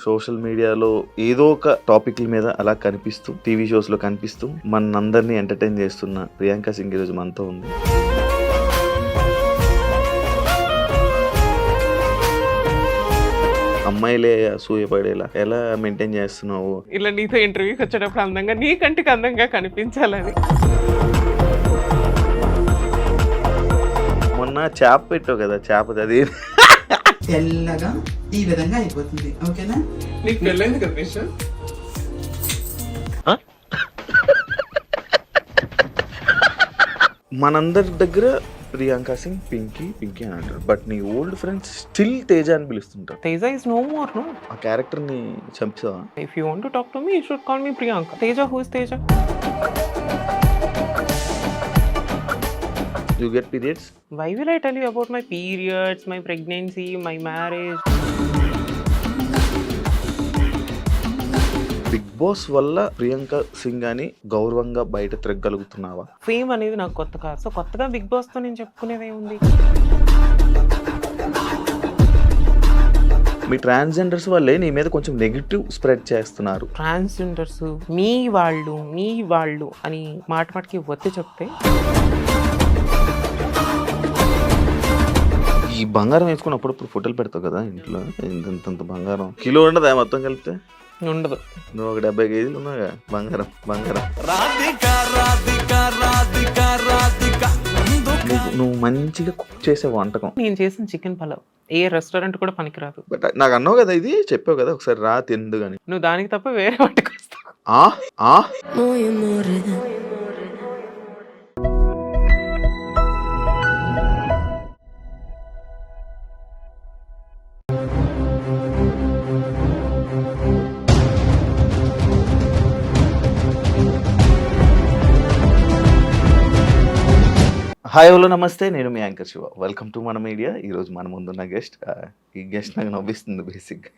Social మీడియాలో ఏదో ఒక టాపిక్ల మీద అలా కనిపిస్తూ టీవీ షోస్ లో కనిపిస్తూ మనందరినీ ఎంటర్టైన్ చేస్తున్న ప్రియాంక సింగ్ ఈరోజు మనతో ఉంది. అమ్మాయిలే అసూయపడేలా ఎలా మెయింటైన్ చేస్తున్నావు? ఇలా నీతో ఇంటర్వ్యూకి వచ్చేటప్పుడు అందంగా నీ కంటికి అందంగా కనిపించాలని. మొన్న చేప పెట్టావు కదా, చేపది అది తెల్లగా ఈ విధంగా అయిపోతుంది. ఓకేనా? నీకు పెళ్ళైంది కదా నిషా? మనందరి దగ్గర ప్రియాంక సింగ్ పింకీ పింకీ అని అంటారు, బట్ నీ ఓల్డ్ ఫ్రెండ్స్ స్టిల్ తేజ అని పిలుస్తుంటారు. Teja is no more no. ఆ క్యారెక్టర్ ని చంపేసావా? If you want to talk to me you should call me Priyanka. Teja who is Teja? You get periods? Why will I tell you about my periods, my pregnancy, my marriage? Bigg Boss వల్ల ప్రియాంక సింగ్ అని గౌరవంగా బయట తిరగలుగుతున్నావా? Fame అనేది నాకు కొత్త కాదు, so కొత్తగా big boss తో నేను చెప్పుకునేది ఏముంది? మీ ట్రాన్స్జెండర్స్ వాళ్ళే నీ మీద కొంచెం నెగిటివ్ స్ప్రెడ్ చేస్తున్నారు. ట్రాన్స్జెండర్స్ మీ వాళ్ళు అని మాటకి ఒత్తి చెప్తే ఈ బంగారం వేసుకున్నప్పుడు ఫోటోలు పెడతావు కదా ఇంట్లో, ఇంత బంగారం కిలో ఉండదా మొత్తం కలిపితే? ఉండదు. నువ్వు ఒక 70 కేజీలు ఉన్నావుగా బంగారం. నువ్వు మంచిగా కుక్ చేసే వంటకం. నేను చేసిన చికెన్ పలావ్ ఏ రెస్టారెంట్ కూడా పనికిరాదు. బట్ నాకు అన్నావు కదా, ఇది చెప్పావు కదా ఒకసారి రా తిందు కానీ. నువ్వు దానికి తప్ప వేరే వంటకు వస్తావు. హాయ్ హలో నమస్తే, నేను మీ యాంకర్ శివ. వెల్కమ్ టు మన మీడియా. ఈరోజు మన ముందున్న గెస్ట్, ఈ గెస్ట్ నాకు నవ్విస్తుంది బేసిక్గా.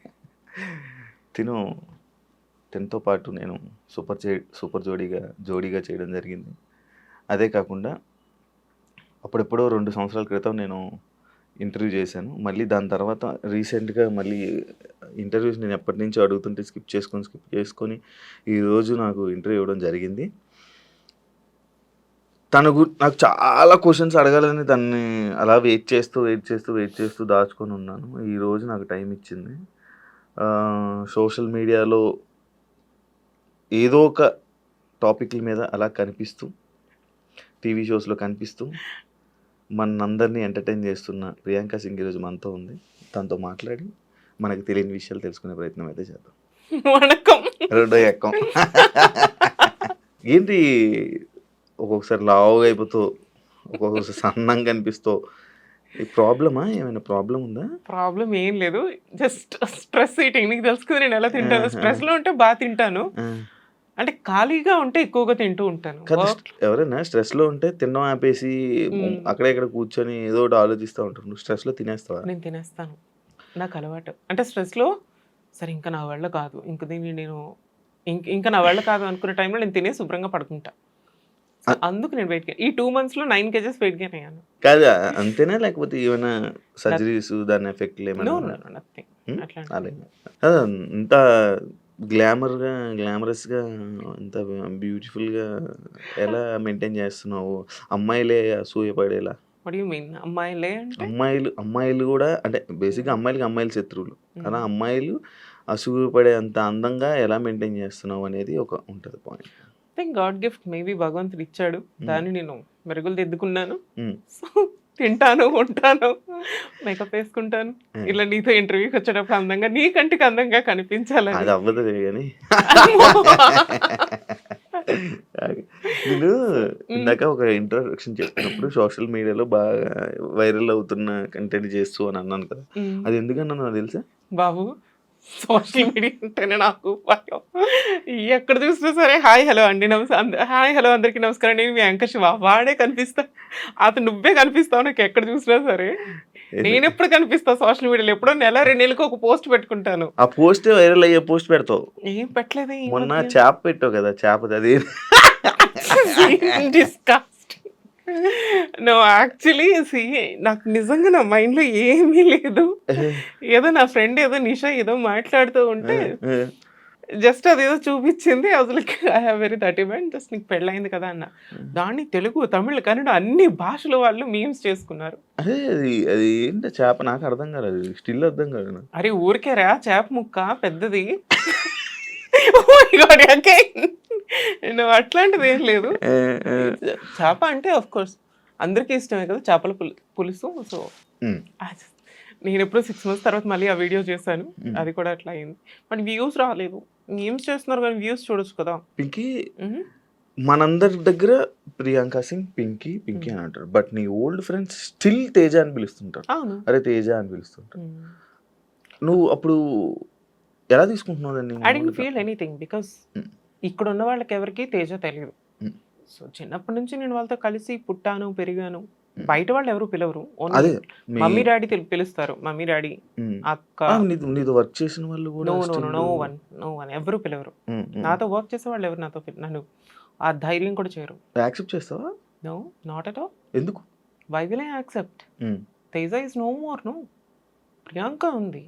తినతో పాటు నేను సూపర్ జోడీగా చేయడం జరిగింది. అదే కాకుండా అప్పుడెప్పుడో 2 సంవత్సరాల క్రితం నేను ఇంటర్వ్యూ చేశాను. మళ్ళీ దాని తర్వాత రీసెంట్గా మళ్ళీ ఇంటర్వ్యూస్ నేను ఎప్పటి నుంచో అడుగుతుంటే స్కిప్ చేసుకొని ఈరోజు నాకు ఇంటర్వ్యూ ఇవ్వడం జరిగింది. నాకు చాలా క్వశ్చన్స్ అడగాలని దాన్ని అలా వెయిట్ చేస్తూ దాచుకొని ఉన్నాను. ఈరోజు నాకు టైం ఇచ్చింది. సోషల్ మీడియాలో ఏదో ఒక టాపిక్ల మీద అలా కనిపిస్తూ టీవీ షోస్లో కనిపిస్తూ మనందరినీ ఎంటర్టైన్ చేస్తున్న ప్రియాంక సింగ్ ఈరోజు మనతో ఉంది. తనతో మాట్లాడి మనకు తెలియని విషయాలు తెలుసుకునే ప్రయత్నం అయితే చేద్దాం. రెండో ఎక్కం ఏంటి, ఒక్కొక్కసారి లావుగా అయిపోతావు, ఒక్కొక్కసారి సన్నంగా అనిపిస్తావు. ఈ ప్రాబ్లమా? ఏమైనా ప్రాబ్లం ఉందా? ప్రాబ్లం ఏం లేదు, జస్ట్ స్ట్రెస్ ఈటింగ్. నీకు తెలుసు కదా నేను ఎలా తింటాను. స్ట్రెస్ లో ఉంటే బాగా తింటాను, అంటే ఖాళీగా ఉంటే ఎక్కువగా తింటూ ఉంటాను. ఎవరైనా స్ట్రెస్ లో ఉంటే తినడం ఆపేసి అక్కడ ఇక్కడ కూర్చొని ఏదో ఒకటి ఆలోచిస్తూ ఉంటారు. నువ్వు స్ట్రెస్ లో తినేస్తావా? నేను తినేస్తాను, నాకు అలవాటు. అంటే స్ట్రెస్ లో సరే ఇంకా నా వల్ల కాదు, ఇంక దీన్ని నేను ఇంకా నా వల్ల కాదు అనుకునే టైంలో నేను తినే శుభ్రంగా పడుకుంటా. అందుకు నేను వెయిట్ ఈ 2 months లో 9 kgs వెయిట్ గెయిన్ అయ్యాను. కాదా? అంతేనా? లేకపోతే ఏమైనా సర్జరీస్ దాని ఎఫెక్ట్ అంత గ్లామరస్గా అంత బ్యూటిఫుల్గా ఎలా మెయింటైన్ చేస్తున్నావు? అమ్మాయిలే అసూయపడేలా. వాట్ యు మీన్ అమ్మాయిలే? అమ్మాయిలు కూడా అంటే బేసిక్గా అమ్మాయిలు శత్రువులు కదా. అమ్మాయిలు అసూయపడే అంత అందంగా ఎలా మెయింటైన్ చేస్తున్నావు అనేది ఒక ఉంటుంది పాయింట్. గాడ్ గిఫ్ట్, మేబీ భగవంతుడు ఇచ్చాడు, దాన్ని నేను మెరుగులు దిద్దుకున్నాను. సో తింటాను, ఉంటాను, మేకప్ వేసుకుంటాను. ఇలా నీతో ఇంటర్వ్యూకి వచ్చేటప్పుడు అందంగా నీ కంటికి అందంగా కనిపించాలని. అది అవ్వదు కానీ నేను ఇందాక ఒక ఇంట్రడక్షన్ చెప్పినప్పుడు సోషల్ మీడియాలో బాగా వైరల్ అవుతున్న కంటెంట్ చేస్తూ అని అన్నాను కదా. అది ఎందుకన్నా నాకు తెలుసా బాబు, సోషల్ మీడియా అంటేనే నాకు భయం. ఎక్కడ చూసినా సరే హాయ్ హలో అండి, హాయ్ హలో అందరికీ నమస్కారం, నేను మీ యాంకర్ శివ. వాడే కనిపిస్తా, అతను నువ్వే కనిపిస్తావు నాకు ఎక్కడ చూసినా సరే. నేను ఎప్పుడు కనిపిస్తా సోషల్ మీడియాలో? ఎప్పుడో 1-2 నెలలకు ఒక పోస్ట్ పెట్టుకుంటాను. ఆ పోస్ట్ వైరల్ అయ్యే పోస్ట్ పెడతావు. ఏం పెట్టలేదు. మొన్న చేప పెట్టావు కదా, చేపది అది డిస్కస్టింగ్. నో యాక్చువల్లీ నాకు నిజంగా నా మైండ్‌లో ఏమీ లేదు. ఏదో నా ఫ్రెండ్ ఏదో నిషా ఏదో మాట్లాడుతూ ఉంటే జస్ట్ అదేదో చూపించింది. అసలకి I have very that event just నీకు పెళ్ళయింది కదా అన్న. దాన్ని తెలుగు, తమిళ్, కన్నడ అన్ని భాషల వాళ్ళు మీమ్స్ చేసుకున్నారు. అదే అది అది ఏంటో చేప నాకు అర్థం కాలేదు. స్టిల్ అర్థం కాదు నాకు. అరే ఊరికేరా చేప ముక్క పెద్దది. ఓ మై గాడ్ అగైన్ నువ్వు అట్లాంటిది ఏం లేదు. ఏ, ఏ, చేప అంటే ఆఫ్ కోర్స్ అందరికీ ఇష్టమే కదా చేపల పులుసు. సో ఉమ్, నేను ఎప్పుడో 6 months తర్వాత మళ్ళీ ఆ వీడియో చేశాను. అది కూడా అట్లా అయింది. బట్ వ్యూస్ రాలేదు. మీమ్స్ చేస్తున్నారు కానీ వ్యూస్ చూడొచ్చు కదా. పింకీ మ్మ్. మనందరి దగ్గర ప్రియాంక సింగ్ పింకీ పింకీ అని అంటారు. బట్ నీ ఓల్డ్ ఫ్రెండ్స్ స్టిల్ తేజ అని పిలుస్తుంటారు. అవును. అరే తేజ అని పిలుస్తుంటారు. మ్మ్. నువ్వు అప్పుడు ఎలా తీసుకుంటున్నావు దాన్ని? I don't feel anything because ఇక్కడ ఉన్న వాళ్ళకి ఎవరికి తేజ తెలియదు. Mm. సో చిన్నప్పటి నుంచి నేను వాళ్ళతో కలిసి పుట్టాను పెరిగాను. బయట వాళ్ళు ఎవరు పిలవరు. అదే ఓన్లీ మమ్మీ డాడీ పిలుస్తారు. మమ్మీ డాడీ అక్క. నీతో వర్క్ చేసిన వాళ్ళు కూడా no no still- no one no one ఎవరు పిలవరు. ఉమ్, ఉమ్. నాతో వర్క్ చేసే వాళ్ళు ఎవరు నాతో నన్ను ఆ ధైర్యం కూడా చేయరు. యాక్సెప్ట్ చేస్తావా? No not at all. ఎందుకు? Why will I accept? Um, Teja is no more. No Priyanka ఉంది.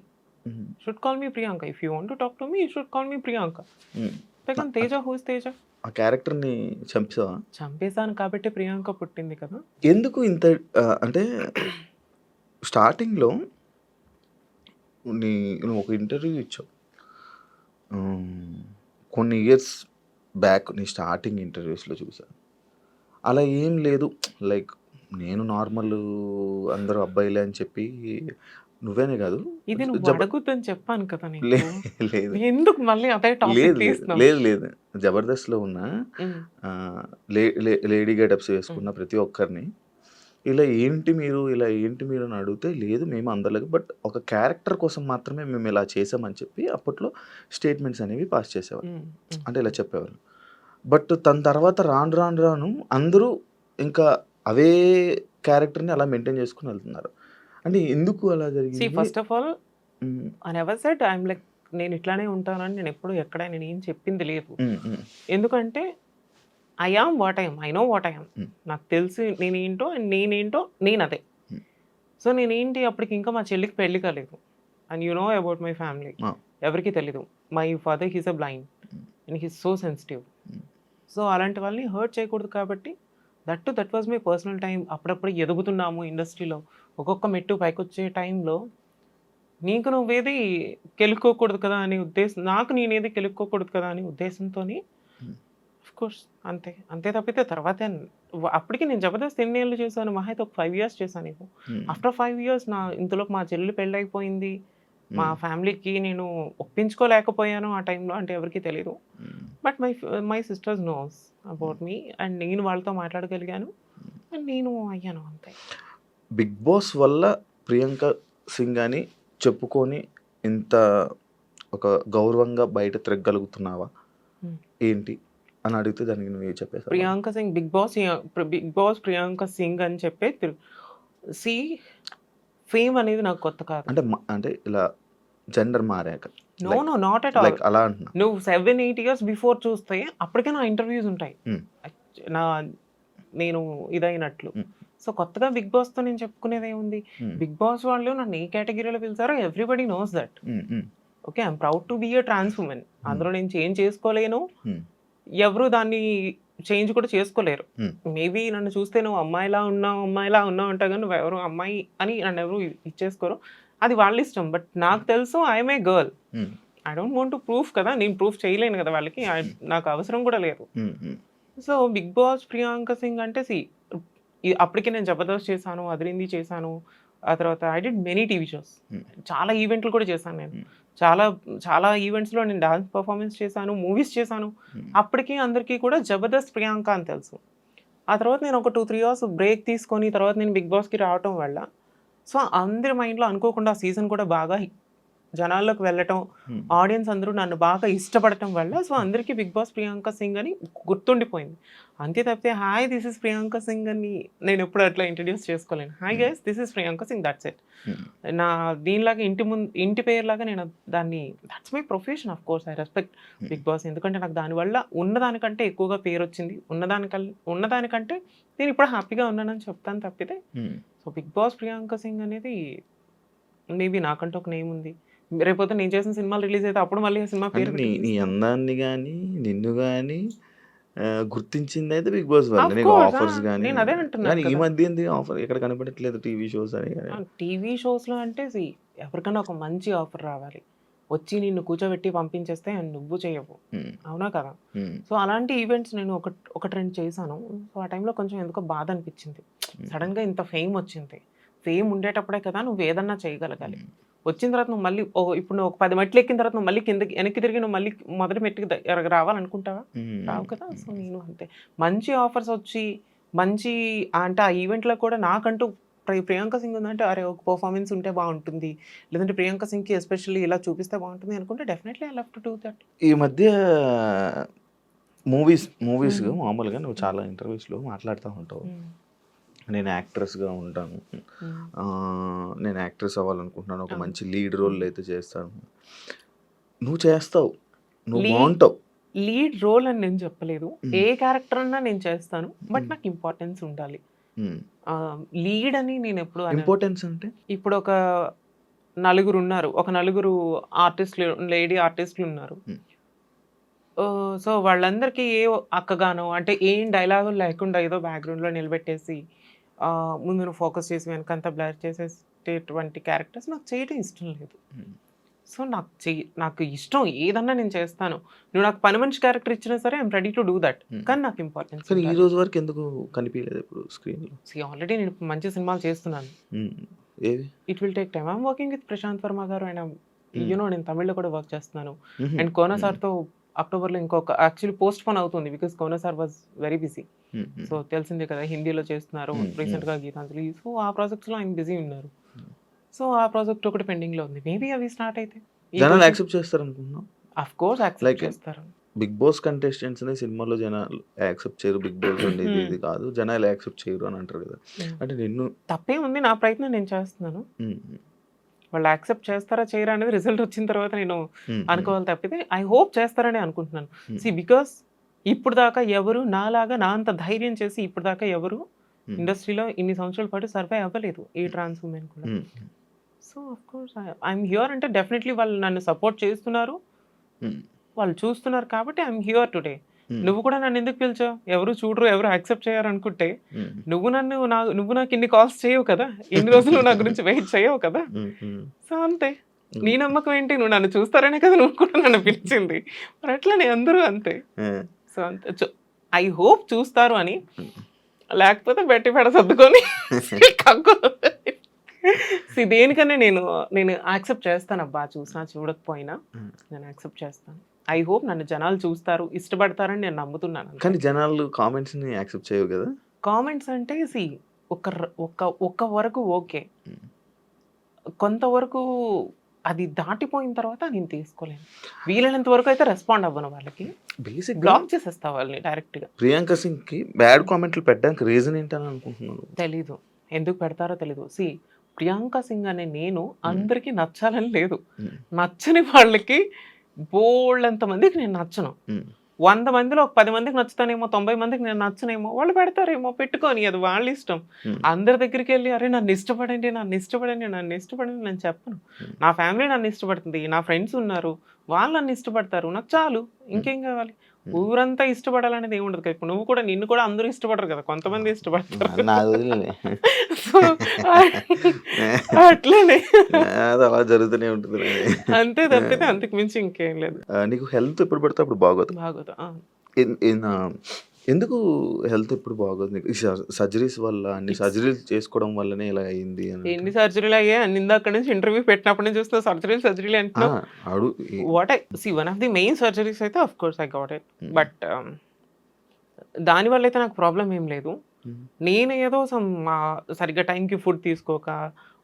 Um, should call me Priyanka. If you want to talk to me you should call me Priyanka. Um. Second Teja who's Teja? ఆ character ని చంపేసావా? చంపేశాను కాబట్టి ప్రియాంక పుట్టింది కదా. ఎందుకు ఇంత అంటే స్టార్టింగ్లో నువ్వు ఒక ఇంటర్వ్యూ ఇచ్చావు కొన్ని ఇయర్స్ బ్యాక్. నీ స్టార్టింగ్ ఇంటర్వ్యూస్లో చూసాను. అలా ఏం లేదు, లైక్ నేను నార్మల్ అందరూ అబ్బాయిలే అని చెప్పి నువ్వేనే కాదు. ఇది నువ్వు అడగొద్దని చెప్పాను కదా నీకు. లేదు ఎందుకు మళ్ళీ అదే టాపిక్ లేదు తీస్తున్నావు? లేదు లేదు జబర్దస్త్లో ఉన్న లేడీ గెటప్స్ వేసుకున్న ప్రతి ఒక్కరిని ఇలా ఏంటి మీరు అని అడిగితే లేదు మేము అందరికి బట్ ఒక క్యారెక్టర్ కోసం మాత్రమే మేము ఇలా చేసామని చెప్పి అప్పట్లో స్టేట్మెంట్స్ అనేవి పాస్ చేసేవారు. అంటే ఇలా చెప్పేవారు. బట్ తన తర్వాత రాను అందరూ ఇంకా అవే క్యారెక్టర్ని అలా మెయింటైన్ చేసుకుని వెళ్తున్నారు. అంటే ఎందుకు అలా జరిగింది? First of all I never said I'm like నేను ఇట్లానే ఉంటానని నేను ఎప్పుడు ఎక్కడ నేను ఏం చెప్పింది లేదు. ఎందుకంటే I am what I'm, I know what I'm. నాకు తెలిసి నేనేంటో అండ్ నేనేంటో నేను అదే. సో నేనేంటి అప్పటికి ఇంకా మా చెల్లికి పెళ్లి కాలేదు. And you know about my family. ఎవరికి తెలీదు. My father he's a blind and he's so sensitive. So అలాంటి వాళ్ళని హర్ట్ చేయకూడదు కాబట్టి that was my personal time. అప్పుడప్పుడు ఎదుగుతున్నాము ఇండస్ట్రీలో. ఒక్కొక్క మెట్టు పైకి వచ్చే టైంలో నీకు నువ్వేది కెలుక్కోకూడదు కదా అనే ఉద్దేశం, నాకు నేనేది కెలుక్కోకూడదు కదా అనే ఉద్దేశంతో కోర్స్ అంతే తప్పితే తర్వాత అప్పటికి నేను జబర్దస్త్ ఎన్ని ఏళ్ళు చేశాను? మహా అయితే ఒక 5 years చేశాను. నీకు ఆఫ్టర్ 5 years ఇంతలోకి మా చెల్లి పెళ్ళైపోయింది. మా ఫ్యామిలీకి నేను ఒప్పించుకోలేకపోయాను ఆ టైంలో. అంటే ఎవరికి తెలీదు. But my sisters knows about me and నేను వాళ్ళతో మాట్లాడగలిగాను అండ్ నేను అయ్యాను అంతే. బిగ్ బాస్ వల్ల ప్రియాంక సింగ్ అని చెప్పుకొని ఇంత ఒక గౌరవంగా బయట తిరగలుగుతున్నావా ఏంటి అని అడిగితే దానికి నువ్వు ఏం చెప్పేసావు? ప్రియాంక సింగ్ బిగ్ బాస్ ప్రియాంక సింగ్ అని చెప్పే ఫేమ్ అనేది నాకు కొత్త కాదు. అంటే ఇలా జెండర్ మారాక నో నాట్ అట్ ఆల్. అలా అంటున్నా. నువ్వు 7-8 years బిఫోర్ చూస్తే అప్పటికే నా ఇంటర్వ్యూస్ ఉంటాయి నేను ఇదైనట్లు. సో కొత్తగా బిగ్ బాస్ తో నేను చెప్పుకునేది ఏముంది? బిగ్ బాస్ వాళ్ళు నన్ను ఏ కేటగిరీలో పిలిచారో everybody knows that. Okay, I'm proud to be a trans woman. అందులో నేను చేంజ్ చేసుకోలేను, ఎవరు దాన్ని చేంజ్ కూడా చేసుకోలేరు. మేబీ నన్ను చూస్తే నువ్వు అమ్మాయిలా ఉన్నావు అంటా కానీ నువ్వు ఎవరు అమ్మాయి అని నన్ను ఎవరు ఇచ్చేసుకోరు. అది వాళ్ళ ఇష్టం. బట్ నాకు తెలుసు I'm a girl. I don't want to proof కదా. నేను ప్రూఫ్ చేయలేను కదా వాళ్ళకి. నాకు అవసరం కూడా లేదు. So Bigg Boss Priyanka Singh అంటే అప్పటికి నేను జబర్దస్త్ చేశాను, అదిరింది చేశాను. ఆ తర్వాత I did many TV shows. చాలా ఈవెంట్లు కూడా చేశాను నేను. చాలా ఈవెంట్స్లో నేను డాన్స్ పర్ఫార్మెన్స్ చేశాను, మూవీస్ చేశాను. అప్పటికి అందరికీ కూడా జబర్దస్త్ ప్రియాంక అని తెలుసు. ఆ తర్వాత నేను ఒక 2-3 years బ్రేక్ తీసుకొని తర్వాత నేను బిగ్ బాస్కి రావటం వల్ల సో అందరి మైండ్లో అనుకోకుండా ఆ సీజన్ కూడా బాగా జనాల్లోకి వెళ్ళటం, ఆడియన్స్ అందరూ నన్ను బాగా ఇష్టపడటం వల్ల సో అందరికీ బిగ్ బాస్ ప్రియాంక సింగ్ అని గుర్తుండిపోయింది. అంతే తప్పితే hi this is Priyanka Singh అని నేను ఎప్పుడు అట్లా ఇంట్రడ్యూస్ చేసుకోలేను. Hi guys this is Priyanka Singh, that's it. నా దీనిలాగా ఇంటి పేరులాగా నేను దాన్ని, that's my profession. Of course I respect Bigg Boss, ఎందుకంటే నాకు దానివల్ల ఉన్నదానికంటే ఎక్కువగా పేరు వచ్చింది. ఉన్నదానికంటే నేను ఇప్పుడు హ్యాపీగా ఉన్నానని చెప్తాను తప్పితే. So Bigg Boss Priyanka Singh అనేది మేబీ నాకంటూ ఒక నేమ్ ఉంది. రేపొద్దు నేను చేసిన సినిమాలు రిలీజ్ అయితే అప్పుడు మళ్ళీ ఆ సినిమా అంటే పేరు నీ అందాన్ని కానీ నిన్ను కానీ గుర్తించింది అయితే బిగ్ బాస్ వల్ల. Of నీకు course, ఆఫర్స్ కానీ నేను అదే అంటున్నాను కానీ ఈ కదా. మధ్య ఏంది ఆఫర్ ఎక్కడ కనపడట్లేదు టీవీ షోస్ అని కానీ. టీవీ షోస్లో అంటే ఎవరికైనా ఒక మంచి ఆఫర్ రావాలి, వచ్చి నిన్ను కూర్చోబెట్టి పంపించేస్తే నువ్వు చేయవు, అవునా కదా. సో అలాంటి ఈవెంట్స్ నేను ఒకటి రెండు చేశాను. సో ఆ టైంలో కొంచెం ఎందుకో బాధ అనిపించింది. సడన్గా ఇంత ఫేమ్ వచ్చింది. ఫేమ్ ఉండేటప్పుడే కదా నువ్వు ఏదన్నా చేయగలగాలి. వచ్చిన తర్వాత నువ్వు మళ్ళీ ఇప్పుడు నువ్వు ఒక 10 మెట్లు ఎక్కిన తర్వాత నువ్వు మళ్ళీ వెనక్కి తిరిగి నువ్వు మళ్ళీ మొదటి మెట్టుకి రావాలనుకుంటావా? రావు కదా. సో నేను అంతే, మంచి ఆఫర్స్ వచ్చి మంచి అంటే ఆ ఈవెంట్లో కూడా నాకంటూ ప్రియాంక సింగ్ ఉందంటే అరే ఒక పర్ఫార్మెన్స్ ఉంటే బాగుంటుంది, లేదంటే ప్రియాంక సింగ్కి ఎస్పెషల్లీ ఇలా చూపిస్తే బాగుంటుంది అనుకుంటే definitely I love to do that. ఈ మధ్య మూవీస్ మామూలుగా నువ్వు చాలా ఇంటర్వ్యూస్లో మాట్లాడుతూ ఉంటావు, నేను యాక్ట్రెస్గా ఉంటాను, నేను యాక్ట్రెస్ అవ్వాలనుకుంటున్నాను, ఒక మంచి లీడ్ రోల్ అయితే చేస్తాను. నువ్వు చేస్తావు, నువ్వు బాగుంటావు. లీడ్ రోల్ అని నేను చెప్పలేదు, ఏ క్యారెక్టర్ అన్నా నేను చేస్తాను, బట్ నాకు ఇంపార్టెన్స్ ఉండాలి. లీడ్ అని నేను ఎప్పుడు ఇంపార్టెన్స్ అంటే ఇప్పుడు ఒక నలుగురు ఉన్నారు, ఒక నలుగురు ఆర్టిస్టులు, లేడీ ఆర్టిస్టులు ఉన్నారు. సో వాళ్ళందరికీ ఏ అక్కగానో అంటే ఏం డైలాగులు లేకుండా ఏదో బ్యాక్గ్రౌండ్లో నిలబెట్టేసి ముందు నువ్వు ఫోకస్ చేసి వెనకంతా బ్లర్ చేసేటటువంటి క్యారెక్టర్స్ నాకు చేయడం ఇష్టం లేదు. సో నాకు ఇష్టం ఏదన్నా నేను చేస్తాను. నువ్వు నాకు పని మనిషి క్యారెక్టర్ ఇచ్చినా సరే I'm ready to do that, కానీ నాకు ఇంపార్టెన్స్. కానీ ఈ రోజు వరకు ఎందుకు కనిపించలేదు ఇప్పుడు స్క్రీన్లో? ఆల్రెడీ నేను మంచి సినిమాలు చేస్తున్నాను. ఏవి? It will take time. I'm working with Prashanth Varma garu, ఆయన నేను తమిళ్లో కూడా వర్క్ చేస్తున్నాను. అండ్ కోనా సార్తో అక్టోబర్లో ఇంకొక యాక్చువల్లీ పోస్ట్ పోన్ అవుతుంది because Kona sir was very busy. So తెలిసిందే కదా, హిందీలో చేస్తున్నారు రీసెంట్గా గీతాంజలి. సో ఆ ప్రాజెక్ట్స్లో ఆయన బిజీ ఉన్నారు. సో ఆ ప్రాజెక్ట్ ఒకటి పెండింగ్లో ఉంది. మేబీ అవి స్టార్ట్ అయితే జనాలు యాక్సెప్ట్ చేస్తారు అనుకుంటున్నాం. ఆఫ్ కోర్స్ యాక్సెప్ట్ చేస్తారు. బిగ్ బాస్ కంటెస్టెంట్స్ ని సినిమాలో జనాలు యాక్సెప్ట్ చేయరు, బిగ్ బాస్ ఉండేది ఇది కాదు, జనాలు యాక్సెప్ట్ చేయరు అని అంటారు కదా. అంటే నిన్ను తప్పే ఉంది, నా ప్రయత్నం నేను చేస్తున్నాను. వాళ్ళు యాక్సెప్ట్ చేస్తారా చేయరా అనేది రిజల్ట్ వచ్చిన తర్వాత నేను అనుకోవాలి తప్పితే ఐ హోప్ చేస్తారని అనుకుంటున్నాను. బికాస్ ఇప్పుడు దాకా ఎవరు నాలాగా నా అంత ధైర్యం చేసి ఇప్పుడు దాకా ఎవరు ఇండస్ట్రీలో ఇన్ని సంవత్సరాల పాటు సర్వే అవ్వలేదు, ఈ ట్రాన్స్ ఉమెన్ కూడా. So of course I'm here అంటే డెఫినెట్లీ వాళ్ళు నన్ను సపోర్ట్ చేస్తున్నారు, వాళ్ళు చూస్తున్నారు కాబట్టి ఐఎమ్ హియర్ టుడే. నువ్వు కూడా నన్ను ఎందుకు పిలిచావు? ఎవరు చూడరు, ఎవరు యాక్సెప్ట్ చేయరు అనుకుంటే నువ్వు నాకు ఇన్ని కాల్స్ చేయవు కదా, ఇన్ని రోజులు నా గురించి వెయిట్ చేయవు కదా. సో అంతే, నీ నమ్మకం ఏంటి? నువ్వు నన్ను చూస్తారనే కదా నువ్వు కూడా నన్ను పిలిచింది. మరి అట్లనే అందరూ అంతే. సో అంతే, ఐ హోప్ చూస్తారు అని, లేకపోతే బెట్టి పెడ సర్దుకొని దేనికన్నా నేను యాక్సెప్ట్ చేస్తాను. అబ్బా చూసినా చూడకపోయినా నేను యాక్సెప్ట్ చేస్తాను. ఐ హోప్ నన్ను జనాలు చూస్తారు, ఇష్టపడతారని నేను నమ్ముతున్నాను. కానీ జనాలు కామెంట్స్ ని యాక్సెప్ట్ చేయవు కదా. కామెంట్స్ అంటే ఒక్క వరకు ఓకే, కొంతవరకు అది దాటిపోయిన తర్వాత నేను తీసుకోలేను. వీలైనంత వరకు అయితే రెస్పాండ్ అవ్వను వాళ్ళకి, బేసిక్ బ్లాక్ చేసేస్తా వాళ్ళని డైరెక్ట్ గా. ప్రియాంక సింగ్ కి బ్యాడ్ కామెంట్లు పెట్టడానికి రీజన్ ఏంటని అనుకుంటున్నాను? తెలీదు, ఎందుకు పెడతారో తెలీదు. ప్రియాంక సింగ్ అనే నేను అందరికీ నచ్చాలని లేదు, నచ్చని వాళ్ళకి బోల్డంత మందికి నేను నచ్చను. 100 మందిలో ఒక 10 మందికి నచ్చుతానేమో, 90 మందికి నేను నచ్చనేమో, వాళ్ళు పెడతారేమో, పెట్టుకొని అది వాళ్ళ ఇష్టం. అందరి దగ్గరికి వెళ్ళి అరే నన్ను ఇష్టపడండి నేను చెప్పను. నా ఫ్యామిలీ నన్ను ఇష్టపడుతుంది, నా ఫ్రెండ్స్ ఉన్నారు, వాళ్ళు నన్ను ఇష్టపడతారు, నాకు చాలు, ఇంకేం కావాలి. ఊరంతా ఇష్టపడాలనేది ఏముండదు కదా. ఇప్పుడు నువ్వు కూడా, నిన్ను కూడా అందరూ ఇష్టపడరు కదా, కొంతమంది ఇష్టపడతారు. అట్లనే అలా జరుగుతూనే ఉంటుంది అంతే తప్పితే అంతకు మించి ఇంకేం లేదు. నీకు హెల్త్ ఎప్పుడు పడితే అప్పుడు బాగోదు. ఎందుకు హెల్త్ ఎప్పుడు బాగోదు నీకు? సర్జరీస్ వల్ల, అన్ని సర్జరీలు చేసుకోవడం వల్లనే ఇలా అయింది అని. ఎన్ని సర్జరీలు అయ్యాయి అని ఇందాక నుంచి ఇంటర్వ్యూ పెట్టినప్పటి నుంచి చూస్తే సర్జరీలు అంటున్నావు. What one of the main surgeries అయితే of course I got it, but దానివల్ల అయితే నాకు ప్రాబ్లం ఏం లేదు. నేను ఏదో సరిగ్గా టైంకి ఫుడ్ తీసుకోక,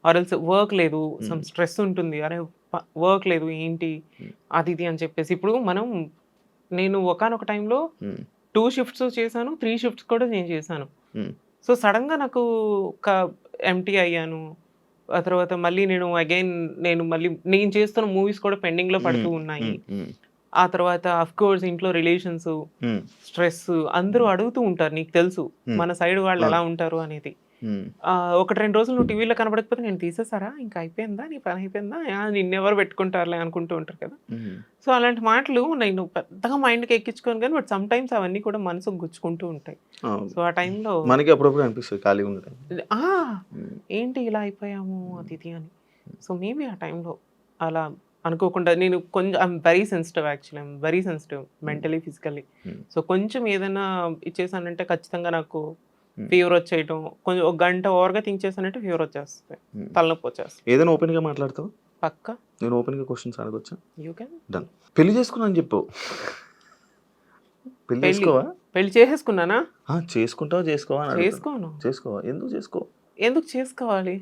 ఆర్ ఎల్స్ వర్క్ లేదు, సమ్ స్ట్రెస్ ఉంటుంది, అరే వర్క్ లేదు ఏంటి అది ఇది అని చెప్పేసి. ఇప్పుడు నేను ఒకానొక టైంలో 2 షిఫ్ట్స్ చేశాను, 3 షిఫ్ట్స్ కూడా నేను చేశాను. సో సడన్గా నాకు ఒక ఎంటీ అయ్యాను. ఆ తర్వాత మళ్ళీ నేను చేస్తున్న మూవీస్ కూడా పెండింగ్లో పడుతూ ఉన్నాయి. ఆ తర్వాత అఫ్ కోర్స్ ఇంట్లో రిలేషన్స్, స్ట్రెస్ అందరూ అడుగుతూ ఉంటారు, నీకు తెలుసు మన సైడ్ వాళ్ళు ఎలా ఉంటారు అనేది. 1-2 రోజులు నువ్వు టీవీలో కనబడకపోతే నేను తీసేసారా, ఇంకా అయిపోయిందా, నీ పని అయిపోయిందా, నిన్నెవరు పెట్టుకుంటారులే అనుకుంటూ ఉంటారు కదా. సో అలాంటి మాటలు నేను పెద్దగా మైండ్కి ఎక్కించుకోను కానీ బట్ సమ్ టైమ్స్ అవన్నీ కూడా మనసుకు గుచ్చుకుంటూ ఉంటాయి. సో ఆ టైంలో మనకి అప్పుడప్పుడు అనిపిస్తుంది ఖాళీగా ఉండటం. ఏంటి ఇలా అయిపోయాము అది ఇది అని. సో మేబీ ఆ టైంలో అలా అనుకోకుండా నేను కొంచెం I'm very sensitive mentally, physically. So కొంచెం ఏదైనా ఇచ్చేసానంటే ఖచ్చితంగా నాకు ఫీవర్ వచ్చేయటం, కొంచెం 1 గంట ఓవర్గా థింక్ చేశానంటే ఫీవర్ వచ్చేస్తుంది, తలనొప్పి వచ్చేస్తుంది. ఏదైనా ఓపెన్గా మాట్లాడతావు? పక్కా నేను ఓపెన్గా క్వశ్చన్స్ అడగొచ్చా? You can. డన్. పెళ్లి చేసుకున్నాను చెప్పు. పెళ్లి చేసుకోవా? పెళ్లి చేసేసుకున్నానా? చేసుకుంటావా చేసుకోవా? చేసుకోను. ఎందుకు చేసుకోవాలి?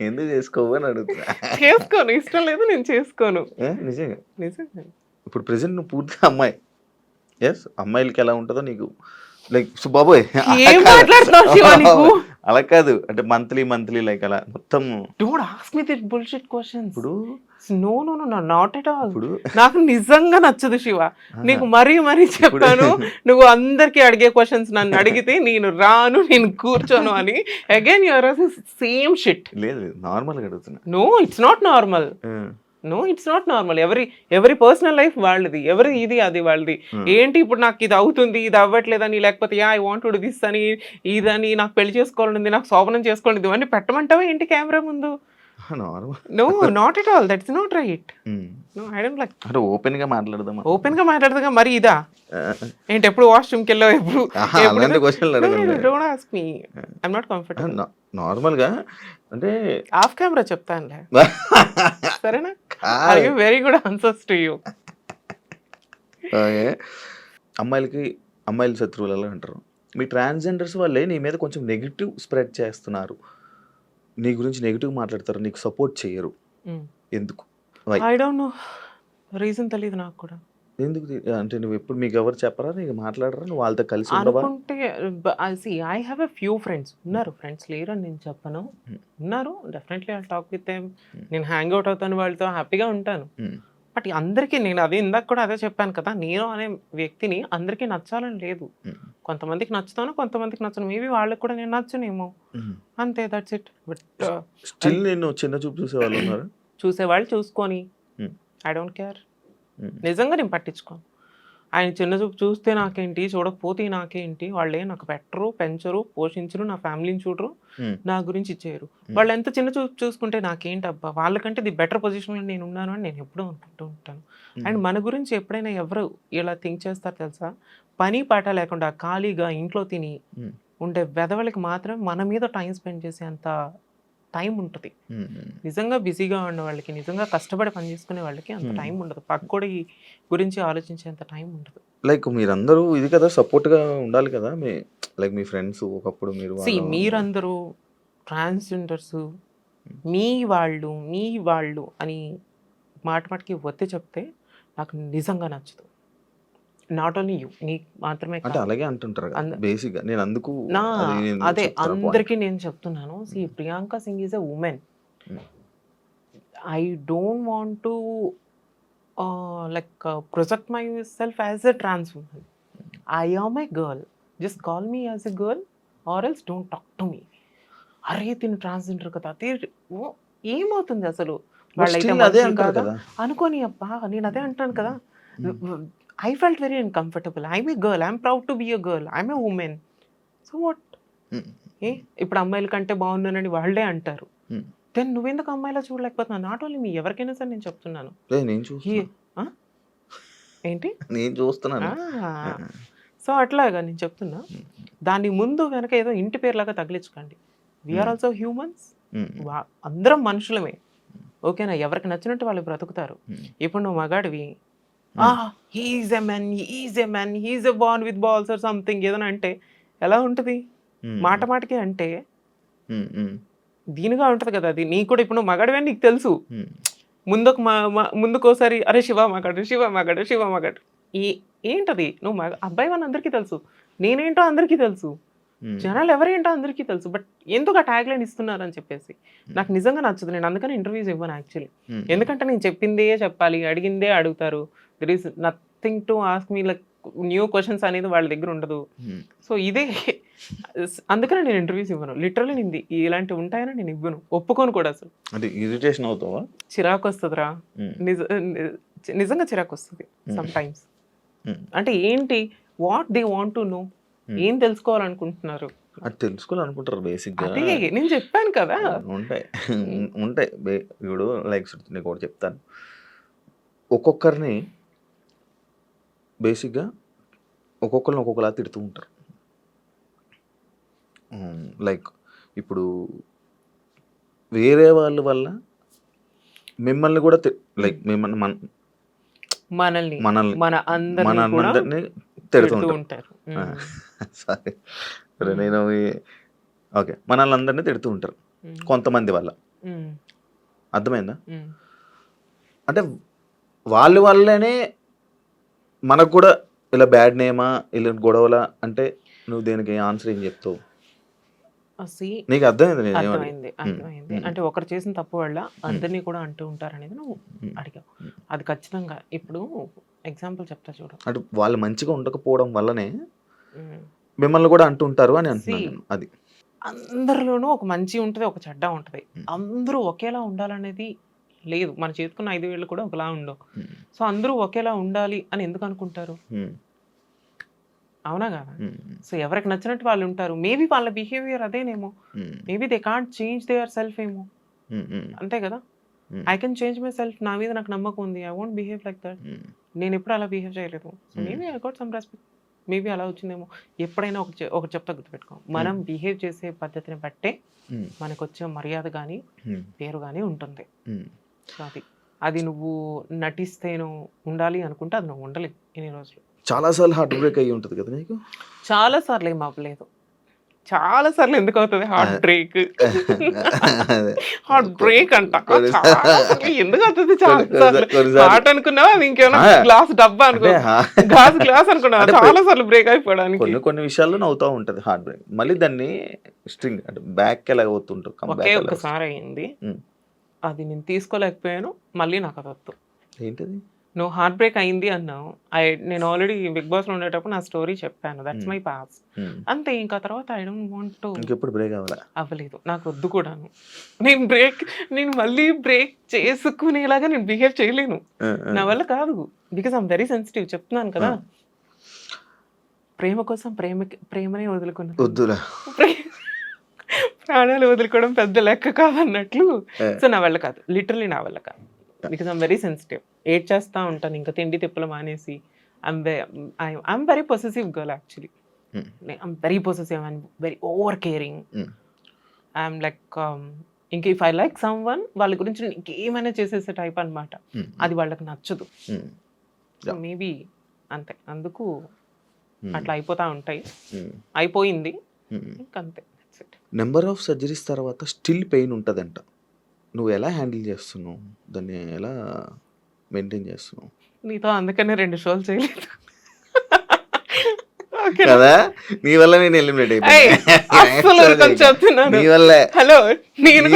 ఎందుకు చేసుకోవు అని అడుగుతున్నా. చేసుకోను, ఇష్టం లేదు, నేను చేసుకోను. నిజంగా ఇప్పుడు ప్రెసెంట్ నువ్వు పూర్తిగా అమ్మాయి. అమ్మాయిలకి ఎలా ఉంటుందో నీకు లైక్ బాబోయ్ అలా కాదు, అంటే మంత్లీ లైక్ అలా మొత్తం. Don't ask me this bullshit questions. ఇప్పుడు నో నాట్ ఎట్ ఆల్. నాకు నిజంగా నచ్చదు శివ, నీకు మరీ చెప్పాను. నువ్వు అందరికి అడిగే క్వశ్చన్స్ నన్ను అడిగితే నేను రాను, నేను కూర్చోను అని. Again your same shit. లేదు నార్మల్గా అడుగుతున్నా. No it's not normal. ఎవరి పర్సనల్ లైఫ్ వాళ్ళది, ఎవరి ఇది అది వాళ్ళది. ఏంటి ఇప్పుడు నాకు ఇది అవుతుంది, ఇది అవ్వట్లేదని, లేకపోతే I want to do this అని, ఇదని, నాకు పెళ్లి చేసుకోవాలని, నాకు శోభనం చేసుకోవాలి, ఇవన్నీ పెట్టమంటావా ఏంటి కెమెరా ముందు? No not at all, that's not right. No I don't like. అంటే ఓపెన్ గా మాట్లాడదా మరి ఇదా ఏంటి, ఎప్పుడు వాష్రూమ్కి వెళ్ళావు, ఎప్పుడు don't ask me, I'm not comfortable. Normal గా అంటే ఆఫ్ కెమెరా చెప్తానులే, సరేనా? Very good answers to you. అమ్మాయిలు శత్రువులు ఎలా అంటారు? మీ ట్రాన్స్జెండర్స్ వాళ్ళే నీ మీద కొంచెం నెగిటివ్ స్ప్రెడ్ చేస్తున్నారు, నీ గురించి నెగిటివ్ మాట్లాడతారు, నీకు సపోర్ట్ చేయరు, ఎందుకు? ఐ డోంట్ నో, రీజన్ తెలియదు నాకు కూడా. ఎందుకు అంటే నువ్వు ఎప్పుడు మీకు ఎవరు చెప్పరా, నీకు మాట్లాడరా, నువ్వు వాళ్ళతో కలిసి ఉండవా? అనుకుంటే I have a few friends, ఉన్నారు, ఫ్రెండ్స్ లేరు అని నేను చెప్పను, ఉన్నారు. Definitely I talk with them, నేను హ్యాంగ్ అవుట్ అవుతాను, వాళ్ళతో హ్యాపీగా ఉంటాను. బట్ అందరికీ నేను ఇందాక కూడా అదే చెప్పాను కదా, నేను అనే వ్యక్తిని అందరికీ నచ్చాలని లేదు. కొంతమందికి నచ్చుతాను, కొంతమందికి నచ్చను. మేబీ వాళ్ళకి కూడా నేను నచ్చనేమో, అంతే, దట్స్ ఇట్. బట్ స్టిల్ నేను చిన్న చూపు చూసేవాళ్ళు ఉన్నారు. చూసేవాళ్ళు చూసుకొని, ఐ డోంట్ కేర్. నిజంగా నేను పట్టించుకోను. ఆయన చిన్న చూపు చూస్తే నాకేంటి, చూడకపోతే నాకేంటి, వాళ్ళే నాకు పెట్టరు, పెంచరు, పోషించరు, నా ఫ్యామిలీని చూడరు, నా గురించి చేయరు. వాళ్ళు ఎంత చిన్న చూపు చూసుకుంటే నాకేంటి అబ్బా, వాళ్ళకంటే ది బెటర్ పొజిషన్లో నేను ఉన్నాను అని నేను ఎప్పుడూ అనుకుంటూ ఉంటాను. అండ్ మన గురించి ఎప్పుడైనా ఎవరు ఇలా థింక్ చేస్తారు తెలుసా, పని పాట లేకుండా ఖాళీగా ఇంట్లో తిని ఉండే వెధవలకి మాత్రం మన మీద టైం స్పెండ్ చేసే అంత టైం ఉంటుంది. నిజంగా బిజీగా ఉన్న వాళ్ళకి, నిజంగా కష్టపడి పని చేసుకునే వాళ్ళకి అంత టైం ఉండదు. పక్కోడి గురించి ఆలోచించేంత టైం ఉండదు. లైక్ మీరందరూ ఇది కదా సపోర్ట్ గా ఉండాలి కదా, లైక్ మీ ఫ్రెండ్స్ ఒకప్పుడు మీరందరూ ట్రాన్స్జెండర్స్ మీ వాళ్ళు అని మాటకి ఒత్తి చెప్తే నాకు నిజంగా నచ్చదు. నాట్ ఓన్లీ యూ, నీకు మాత్రమే అంటే అలాగే అంటుంటారు బేసిక్ గా. నేను అందుకు అదే అందరికీ నేను చెప్తున్నాను. Priyanka Singh is a woman. I don't want to like project myself as a trans woman. I am a girl, just call me as a girl or else don't talk to me. అరే తిను transgender కదా, ఏమవుతుంది అసలు, వాళ్ళైతే అనుకోని అబ్బా, నేను అదే అంటాను కదా. I felt very uncomfortable. I'm a girl. I'm proud to be a girl. I'm a woman. So what? ఇప్పుడు అమ్మాయిల కంటే బాగున్నానని వాళ్ళే అంటారు. దెన్ నువ్వెందుకు అమ్మాయిలా చూడలేకపోతున్నావు? నాట్ ఓన్లీ మీ, ఎవరికైనా సరే నేను చెప్తున్నాను. ఏంటి నేను చూస్తున్నాను. సో అట్లాగా నేను చెప్తున్నా, దాని ముందు వెనక ఏదో ఇంటి పేరులాగా తగిలించుకోండి. వీఆర్ ఆల్సో హ్యూమన్స్, అందరం మనుషులమే, ఓకేనా? ఎవరికి నచ్చినట్టు వాళ్ళు బ్రతుకుతారు. ఇప్పుడు నువ్వు మగాడివి, he's a man, he's a born with balls or something ఏదైనా అంటే ఎలా ఉంటుంది? మాటకి అంటే దీనిగా ఉంటది కదా అది. నీకు కూడా ఇప్పుడు నువ్వు మగాడివే నీకు తెలుసు. ఉమ్, ముందుకోసారి అరే శివ మగాడు. ఈ ఏంటది? నువ్వు అబ్బాయివని అందరికీ తెలుసు. నేనేంటో అందరికీ తెలుసు. ఉమ్, జనాలు ఎవరేంటో అందరికీ తెలుసు. బట్ ఎందుకు ఆ ట్యాగ్ లైన్ ఇస్తున్నారని చెప్పేసి నాకు నిజంగా నచ్చదు. నేను అందుకని ఇంటర్వ్యూస్ ఇవ్వను యాక్చువల్లీ. ఉమ్, ఎందుకంటే నేను చెప్పిందే చెప్పాలి, అడిగిందే అడుగుతారు. There is nothing to ask me like new questions అనేది వాళ్ళ దగ్గర ఉండదు. ఉమ్. సో ఇదే అందుకనే నేను ఇంటర్వ్యూస్ ఇవ్వను. లిటరల్లీ నింది ఇలాంటివి ఉంటాయని నేను ఇవ్వను, ఒప్పుకోను కూడా. అసలు అంటే ఇరిటేషన్ అవుతావా? చిరాకు వస్తుందిరా, ఉమ్, నిజంగా చిరాకు వస్తుంది సమ్ టైమ్స్. ఉమ్. అంటే ఏంటి, what they want to no, ఏం తెలుసుకోవాలనుకుంటున్నారు అది తెలుసుకోవాలనుకుంటారు బేసిక్గా. అదే నేను చెప్పాను కదా. ఉంటాయి ఉంటాయి ఇప్పుడు లైక్ నీకు ఒకటి చెప్తాను. ఒక్కొక్కరిని బేసిక్గా ఒక్కొక్కరిని ఒక్కొక్కలా తిడుతూ ఉంటారు. లైక్ ఇప్పుడు వేరే వాళ్ళ వల్ల మిమ్మల్ని కూడా లైక్ మిమ్మల్ని మనల్ని మనల్ని మన అందరిని కూడా అందరినీ తిడుతూ తిడుతూ ఉంటారు. ఉంటారు. సారీ నేను ఓకే, మనల్ని అందరినీ తిడుతూ ఉంటారు కొంతమంది వల్ల. అర్థమైందా? అంటే వాళ్ళ వల్లనే మనకు కూడా ఇలా బ్యాడ్ నేమా, ఇలా గొడవలా అంటే నువ్వు దేనికి ఆన్సర్ ఏం చెప్తావు? నీకు అర్థమైంది నేను అర్థమైంది అర్థమైంది. అంటే ఒకరు చేసిన తప్పు వల్ల అందరినీ కూడా అంటూ ఉంటారు అనేది నువ్వు అడిగావు. అది ఖచ్చితంగా. ఇప్పుడు ఎగ్జాంపుల్ చెప్తా చూడు. అంటే వాళ్ళు మంచిగా ఉండకపోవడం వల్లనే మిమ్మల్ని కూడా అంటుంటారు అని అంటున్నాను. అది అందరిలోనూ ఒక మంచి ఉంటుంది, ఒక చెడ్డ ఉంటుంది. అందరూ ఒకేలా ఉండాలనేది లేదు. మన చేతుకున్న 5 వేళ్ళు కూడా ఒకలా ఉండవు. సో అందరూ ఒకేలా ఉండాలి అని ఎందుకు అనుకుంటారు? అవునా కదా? సో ఎవరికి నచ్చినట్టు వాళ్ళు ఉంటారు. మేబీ వాళ్ళ బిహేవియర్ అదేనేమో. Maybe they can't change their self ఏమో. అంతే కదా? I can change my self. నా మీద నాకు నమ్మకం ఉంది. I won't behave like that. నేను ఎప్పుడు అలా బిహేవ్ చేయలేదు. So maybe I got some respect. Maybe అలా వచ్చిందేమో. ఎప్పుడైనా ఒకటి చెప్తా, గుర్తుపెట్టుకో. మనం బిహేవ్ చేసే పద్ధతిని బట్టే మనకు వచ్చే మర్యాద కానీ పేరు కానీ ఉంటుంది. సో అది నువ్వు నటిస్తేను ఉండాలి అనుకుంటే అది నువ్వు ఉండలేవు ఇన్ని రోజులు. చాలాసార్లు హార్ట్ బ్రేక్ అయ్యి ఉంటుంది కదా నీకు? చాలా సార్లు ఏం అవ్వలేదు. చాలా సార్లు ఎందుకు అవుతుంది హార్ట్ బ్రేక్? హార్ట్ బ్రేక్ అంట ఎందుకు అవుతుంది? చాలా హార్ట్ అనుకున్నావా? ఇంకేమైనా గ్లాస్ డబ్బా అనుకో, గ్లాస్ అనుకున్నావా? చాలా సార్లు బ్రేక్ అయిపోవడానికి కొన్ని విషయాల్లో నవ్వుతూ ఉంటుంది హార్ట్ బ్రేక్. మళ్ళీ దాన్ని స్ట్రింగ్ అంటే బ్యాక్ ఎలా అవుతుంటావు? ఒకే ఒక్కసారి అయింది. అది నేను తీసుకోలేకపోయాను. మళ్ళీ నాకు అది వద్దు. ఏంటది? నువ్వు హార్ట్ బ్రేక్ అయింది అన్నావు. నేను ఆల్రెడీ బిగ్ బాస్ లో ఉండేటప్పుడు నా స్టోరీ చెప్పాను. That's my past. అంతే. ఇంకా తర్వాత ఐ డోంట్ వాంట్ టు. ఇంకెప్పుడు బ్రేక్ అవ్వలేదు. నాకు వద్దు కూడాను. నేను మళ్ళీ బ్రేక్ చేసుకునేలాగా నేను బిహేవ్ చేయలేను. నా వల్ల కాదు. Because I'm very sensitive. చెప్తున్నాను కదా, ప్రేమ కోసం ప్రేమనే వదులుకున్నాను. ప్రాణాలు వదులుకోవడం పెద్ద లెక్క కాదన్నట్లు. సో నా వల్ల కాదు. లిటరలీ నా వల్ల కాదు. Because I'm very sensitive. ఏడ్ చేస్తూ ఉంటాను. ఇంకా తిండి తిప్పలు మానేసి. I'm very possessive girl actually. I'm very possessive and very over caring. I'm like ఇంక if I like someone, వాళ్ళ గురించి ఇంకేమైనా చేసేసే టైప్ అనమాట. అది వాళ్ళకి నచ్చదు. సో మేబీ అంతే. అందుకు అట్లా అయిపోతూ ఉంటాయి. అయిపోయింది ఇంకంతే. నెంబర్ ఆఫ్ సర్జరీస్ తర్వాత స్టిల్ పెయిన్ ఉంటుందంట. నువ్వు ఎలా హ్యాండిల్ చేస్తున్నావు దాన్ని? ఎలా మెయింటైన్ చేస్తున్నావు? నీతో అందుకనే 2 షోలు చేయలేదు కదా. నీ వల్ల నేను ఎలిమినేట్ చెప్తున్నాను. హలో, నేను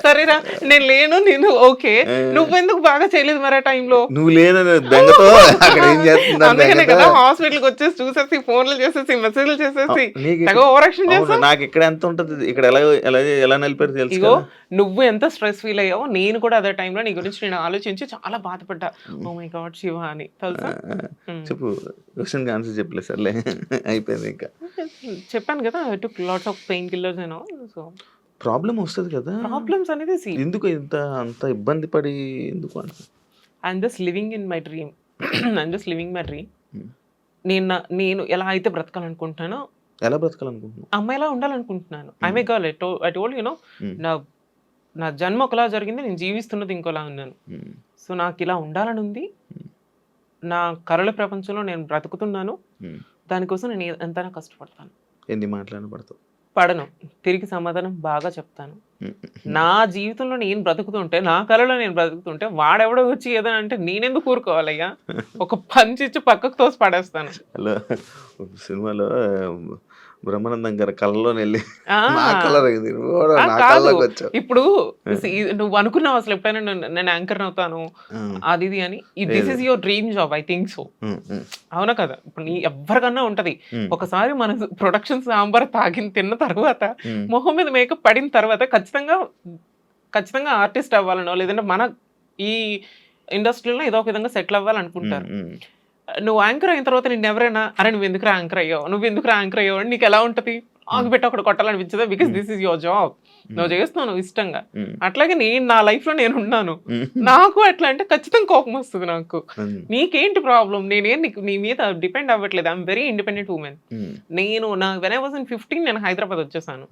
సరేరా, నేను లేను. నేను ఓకే, నువ్వెందుకు బాగా చేయలేదు మరి ఆ టైంలో? నువ్వు లేదని బెంగతో అక్కడ ఏం చేస్తున్నా? అందుకనే కదా హాస్పిటల్కి వచ్చేసి చూసేసి ఫోన్లు చేసేసి మెసేజ్లు చేసేసి ఓవర్ యాక్షన్ చేస్తా. నాకు ఇక్కడ ఎంత ఉంటుంది, ఇక్కడ ఎలా నిలిపారు తెలుసు. ఇగో నువ్వు ఎంత స్ట్రెస్ ఫీల్ అయ్యావో నేను కూడా అదే టైంలో నీ గురించి నేను ఆలోచించి చాలా బాధపడ్డా. ఓ మై గాడ్ శివ అని. తెలుసా? చెప్పు. క్వశ్చన్ ఆన్సర్ చెప్పలేదు. సర్లే అయిపోయింది. ఇంకా చెప్పాను కదా, I took lots of pain killers and all. So problem వస్తుంది కదా. ప్రాబ్లమ్స్ అనేది ఎందుకు అంత ఇబ్బంది పడి ఎందుకు అంటే I'm just living in my dream. I'm just living my dream. నేను ఎలా అయితే బ్రతకాలనుకుంటున్నానో, ఎలా బ్రతకాలనుకుంటున్నాను, అమ్మాయిలా ఉండాలనుకుంటున్నాను. I may girl. I told you know, నా జన్మ ఒకలా జరిగింది, నేను జీవిస్తున్నది ఇంకోలా ఉన్నాను. సో నాకు ఇలా ఉండాలని ఉంది. నా కళల ప్రపంచంలో నేను బ్రతుకుతున్నాను. దానికోసం నేను ఎంతైనా కష్టపడతాను. ఎన్ని మాట్లాడిన పడతావు. పడను. తిరిగి సమాధానం బాగా చెప్తాను. నా జీవితంలో నేను బ్రతుకుతుంటే, నా కలలో నేను బ్రతుకుతుంటే వాడెవడో వచ్చి ఏదైనా అంటే నేనెందుకు ఊరుకోవాలయ్యా? ఒక పంచ్ ఇచ్చి పక్కకు తోసి పడేస్తాను. అలా సినిమాలో బ్రహ్మానందం గారి కళ్ళలోని వెళ్ళి ఆ! నా కలర్ ఇది నువ్వు కూడా నా కాదు. కళ్ళలోకి వచ్చావు. ఇప్పుడు నువ్వు అనుకున్నావు అసలు ఎప్పుడైనా నేను యాంకర్ అవుతాను అది ఇది అని. This is your dream job, I think so. అవునా కదా? ఇప్పుడు నీ ఎవ్వరికన్నా ఉంటది. ఒకసారి మన ప్రొడక్షన్ సాంబార్ తిన్న తర్వాత మొహం మీద మేకప్ పడిన తర్వాత ఖచ్చితంగా ఆర్టిస్ట్ అవ్వాలనో లేదంటే మన ఈ ఇండస్ట్రీలో ఏదో ఒక విధంగా సెటిల్ అవ్వాలనుకుంటారు. నువ్వు యాంకర్ అయిన తర్వాత నిన్ను ఎవరైనా అరే నువ్వు ఎందుకు యాంకర్ అయ్యావు అని నీకు ఎలా ఉంటది? ఆగిపెట్టి ఒకటి కొట్టాలనిపించదా? Because this is your job, నువ్వు చేస్తున్నావు ఇష్టంగా. అట్లాగే నేను నా లైఫ్ లో నేను ఉన్నాను. నాకు ఎట్లా అంటే ఖచ్చితంగా కోపం వస్తుంది నాకు. నీకేంటి ప్రాబ్లం? నేనేం నీ మీద డిపెండ్ అవ్వట్లేదు. I'm very independent women. నేను వెన్ ఐ వాజ్ ఇన్ 15 నేను హైదరాబాద్ వచ్చేసాను.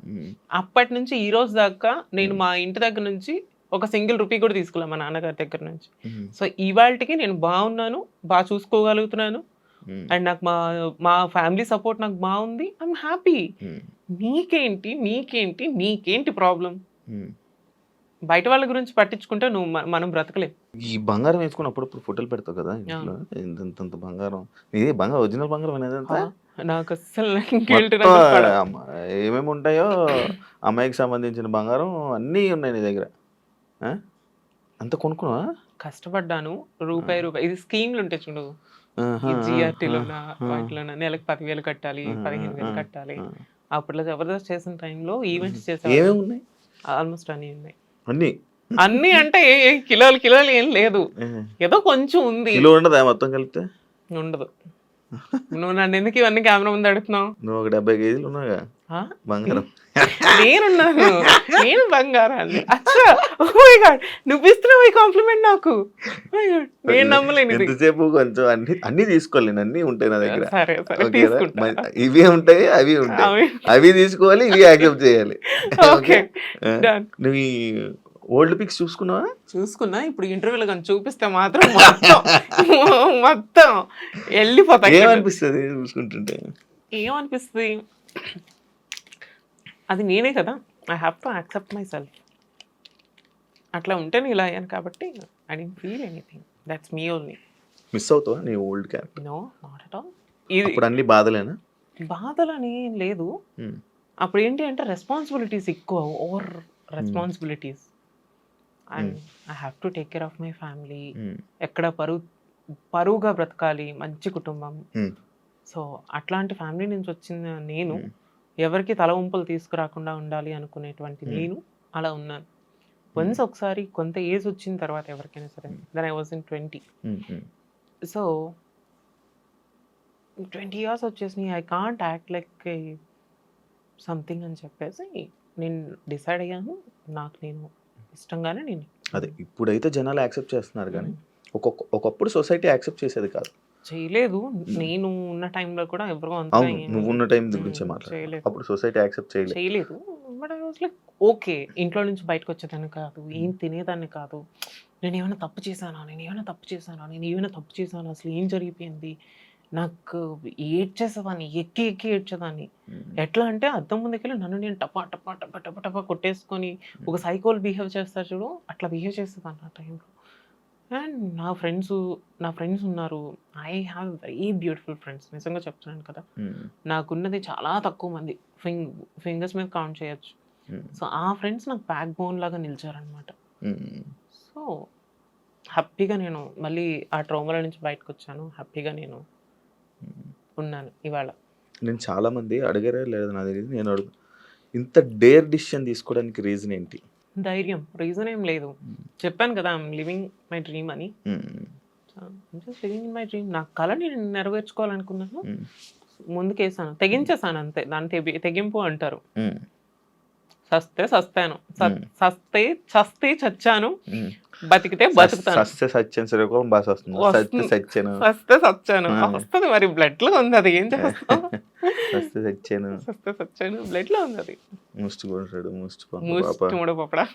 అప్పటి నుంచి ఈ రోజు దాకా నేను మా ఇంటి దగ్గర నుంచి ఒక సింగిల్ రూపీ కూడా తీసుకోలే మా నాన్నగారి దగ్గర నుంచి. సో ఇవాళకి నేను బాగున్నాను, బాగా చూసుకోగలుగుతున్నాను. అండ్ నాకు మా ఫ్యామిలీ సపోర్ట్ నాకు బాగుంది. I'm happy. నీకేంటి ప్రాబ్లం? బయట వాళ్ళ గురించి పట్టించుకుంటే మనం బ్రతకలేం. ఈ బంగారం వేసుకుని అప్పుడప్పుడు ఫోటోలు పెడతావు కదా ఇంట్లో, ఇంత బంగారం. ఇది బంగారం ఒరిజినల్ బంగారం అనేది నాకు అస్సలు ఏమేమి ఉంటాయో అమ్మాయికి సంబంధించిన బంగారం అన్నీ ఉన్నాయి నీ దగ్గర. అంత కొనుక్కున్నావా? కష్టపడ్డాను. రూపాయి ఇది స్కీమ్లు ఉంటాయి చూడు, జిఆర్టీలోనా వాటిలోనా నెలకు 10,000 కట్టాలి, 15,000 కట్టాలి. అప్పట్లో జబర్దస్త్ చేసిన టైంలో ఈవెంట్స్ చేసాను. ఆల్మోస్ట్ అన్ని ఉన్నాయి. అన్ని అంటే కిలోలు ఏం లేదు, ఏదో కొంచెం ఉంది. కిలో ఉండదా మొత్తం కలిపితే? ఉండదు. నువ్వు నన్ను ఎందుకు ఇవన్నీ కెమెరా ముందు అడుగుతున్నావు? నువ్వు ఒక 70 కేజీలు ఉన్నావుగా బంగారం. నేను బంగారాన్ని. అచ్చా, ఓ మై గాడ్, నువ్వు ఇస్తున్నావు ఈ కాంప్లిమెంట్ నాకు. నేను నమ్మలేను. ఎంతసేపు కొంచెం అన్ని తీసుకోవాలి, అన్ని ఉంటాయి నా దగ్గర. సరే తీసుకుంటా. ఇవి ఉంటాయి, అవి ఉంటాయి. అవి తీసుకోవాలి, ఇవి యాక్సెప్ట్ చేయాలి. ఓకే, నువ్వు ఓల్డ్ పిక్స్ చూసుకున్నా. ఇప్పుడు ఇంటర్వ్యూలో కానీ చూపిస్తే మాత్రం మొత్తం వెళ్ళిపోతాయి. ఏమనిపిస్తుంది చూసుకుంటుంటే? ఏమనిపిస్తుంది? అది నేనే కదా. I have to accept myself. అట్లా ఉంటే నేను ఇలా అయ్యాను కాబట్టి I don't feel anything. That's me only. Miss అవుతావా నీ old character? No, not at all. ఇప్పుడు అన్ని బాధలేనా? బాధలని ఏం లేదు. అప్పుడు ఏంటి అంటే రెస్పాన్సిబిలిటీస్ ఎక్కువ, over responsibilities. And I have to take care of my family. ఎక్కడ పరువుగా బ్రతకాలి, మంచి కుటుంబం. సో అట్లాంటి ఫ్యామిలీ నుంచి వచ్చిన నేను ఎవరికి తల వంపులు తీసుకురాకుండా ఉండాలి అనుకునేటువంటి నేను అలా ఉన్నాను. వన్స్ ఒకసారి కొంత ఏజ్ వచ్చిన తర్వాత ఎవరికైనా సరే, then I was in 20. So 20 years వచ్చేసి I can't act like something అని చెప్పేసి నేను డిసైడ్ అయ్యాను. నాకు నేను ఇష్టంగానే నేను అదే ఇప్పుడైతే జనాలు యాక్సెప్ట్ చేస్తున్నారు, కానీ ఒకప్పుడు సొసైటీ యాక్సెప్ట్ చేసేది కాదు. చేయలేదు. నేను ఉన్న టైంలో కూడా ఎవరు నువ్వు ఉన్న టైం గురించి మాట్లాడలేదు. అప్పుడు సొసైటీ యాక్సెప్ట్ చేయలేదు. But I was like okay, ఇంట్లో నుంచి బయటకు వచ్చేదాన్ని కాదు, ఏం తినేదాన్ని కాదు. నేను ఏమైనా తప్పు చేశానా, అసలు ఏం జరిగిపోయింది? నాకు ఏడ్చేసేదాన్ని, ఎక్కి ఏడ్చేదాన్ని. ఎట్లా అంటే అద్దం ముందుకెళ్ళి నన్ను నేను టపా కొట్టేసుకొని ఒక సైకోల్ బిహేవ్ చేస్తారు చూడు, అట్లా బిహేవ్ చేసేదాన్ని ఆ టైంలో. అండ్ నా ఫ్రెండ్స్ ఉన్నారు. I have very beautiful friends. నిజంగా చెప్తున్నాను కదా, నాకున్నది చాలా తక్కువ మంది, ఫింగర్స్ మీద కౌంట్ చేయొచ్చు. సో ఆ ఫ్రెండ్స్ నాకు బ్యాక్ బోన్ లాగా నిలిచారనమాట. సో హ్యాపీగా నేను మళ్ళీ ఆ ట్రోమాల నుంచి బయటకు వచ్చాను. హ్యాపీగా నేను ఉన్నాను ఇవాళ. నేను చాలా మంది అడిగారే లేదు నా తెలియదు, నేను అడుగు ఇంత డేర్ డిసిషన్ తీసుకోవడానికి రీజన్ ఏంటి? ధైర్యం. రీజన్ ఏం లేదు, చెప్పాను కదా ఐఎమ్ లివింగ్ మై డ్రీమ్ అని. Just living in my dream. నా కళని నేను నెరవేర్చుకోవాలనుకున్నాను, ముందుకేసాను, తెగించేసాను అంతే. దాన్ని తెగింపు అంటారు. చస్తాను, చస్తే చచ్చాను, బతికితే బతుకుతాను. సస్తే సచ్చాను వస్తుంది మరి, బ్లడ్ లో ఉంది అది. ఏం చేస్తాను? సచ్చాను బ్లడ్ లో ఉంది అది. ముష్టి పప్పడా.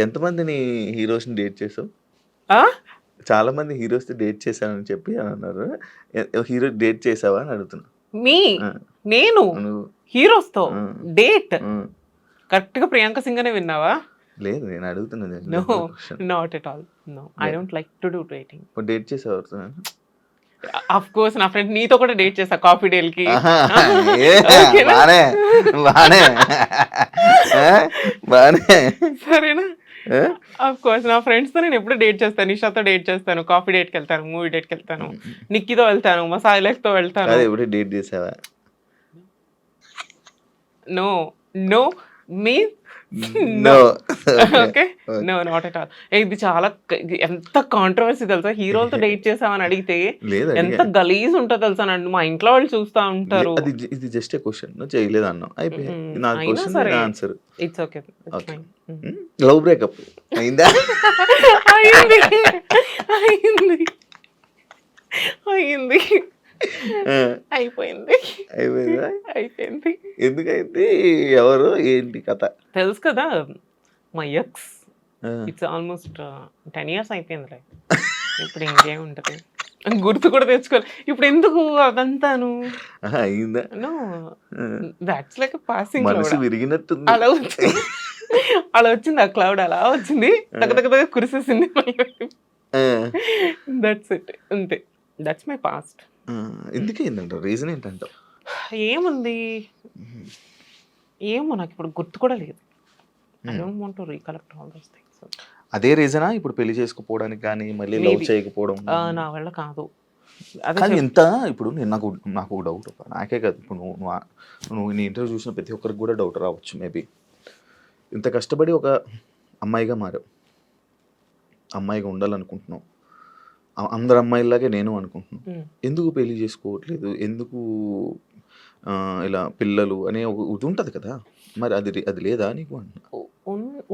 ఎంతమందిని హీరోస్ ని డేట్ చేసావు? చాలా మంది హీరోస్ డేట్ చేశానని చెప్పి అని అన్నారు. హీరో డేట్ చేసావా అని అడుగుతున్నా. మీ ఆ, నేను నువ్వు హీరోస్తో ఆ. డేట్ ఆ, కరెక్ట్ గా ప్రియాంక సింగ్ అనే విన్నావా? లేదు నేను అడుగుతున్నది no, not at all. No, I don't like to do dating. Date చేసావు అఫ్ కోర్స్ నా ఫ్రెండ్ నీతో కూడా డేట్ చేసా కాఫీ డేల్ కి. బానే బానే బానే సరేనా? అఫ్ కోర్స్ నా ఫ్రెండ్స్ తో నేను ఎప్పుడు డేట్ చేస్తాను. నిషాతో డేట్ చేస్తాను, కాఫీ డేట్ కి వెళ్తాను, మూవీ డేట్ కి వెళ్తాను, నిక్కీతో వెళ్తాను, మా సాయిలేఖ్ తో వెళ్తాను. అదే ఎప్పుడు డేట్ చేసావా? No no me no okay, no, not at all. ఇది చాలా ఎంత కాంట్రవర్సీ తెలుసా? హీరోలతో డేట్ చేసామని అడిగితే లేదు ఎంత గలీజ్ ఉంటుందో తెలుసా? నన్ను మా ఇంట్లో వాళ్ళు చూస్తా ఉంటారు. అది ఇది జస్ట్ క్వశ్చన్ నువ్వు చేయలేదు అన్నావు అయిపోయింది. నా అయినా క్వశ్చన్ సరే. Answer. It's okay. Love breakup అయిందా? అయింది అయింది అయింది అయిపోయింది అయిపోయిందా? అయిపోయింది. ఎందుకైతే ఎవరు ఏంటి కథ? తెలుసు కదా మా ఎక్స్. ఆ, ఇట్స్ ఆల్మోస్ట్ 10 years అయిపోయింది. ఇప్పుడు ఇంకేం ఉంటది, గుర్తు కూడా తెచ్చుకోవాలి ఇప్పుడు ఎందుకు అదంతాను. ఆహా, అయిందా? నో, దాట్స్ లైక్ పాసింగ్ మనసు క్లౌడ్. విరిగినట్టుంది. అలా వచ్చింది, అలా వచ్చింది ఆ క్లౌడ్, అలా వచ్చింది, తగ్గ కురిసేసింది. దట్స్ ఇట్, అంతే. That's my past. ఎందుకైందంట? రీజన్ ఏంటంట? ఏముంది ఏమో నాకు ఇప్పుడు గుర్తు కూడా లేదు. I don't want to recollect all those things. అదే రీజనా ఇప్పుడు పెళ్లి చేసుకోపోవడానికి కానీ మళ్ళీ లవ్ Maybe. చేయకపోవడం? నా వల్ల కాదు. అదే కానీ చెప్- ఎంత ఇప్పుడు నేను నాకు డౌట్, నాకే కాదు, ఇప్పుడు నువ్వు నీ ఇంటర్వ్యూ చూసిన ప్రతి ఒక్కరికి కూడా డౌట్ రావచ్చు మేబీ. ఇంత కష్టపడి ఒక అమ్మాయిగా మారావు, అమ్మాయిగా ఉండాలనుకుంటున్నావు, అందరు అమ్మాయిలాగే నేను అనుకుంటున్నాను. ఉమ్. ఎందుకు పెళ్లి చేసుకోవట్లేదు? ఎందుకు ఇలా పిల్లలు అనే ఒక ఇది ఉంటుంది కదా, మరి అది లేదా నీకు అంటున్నా?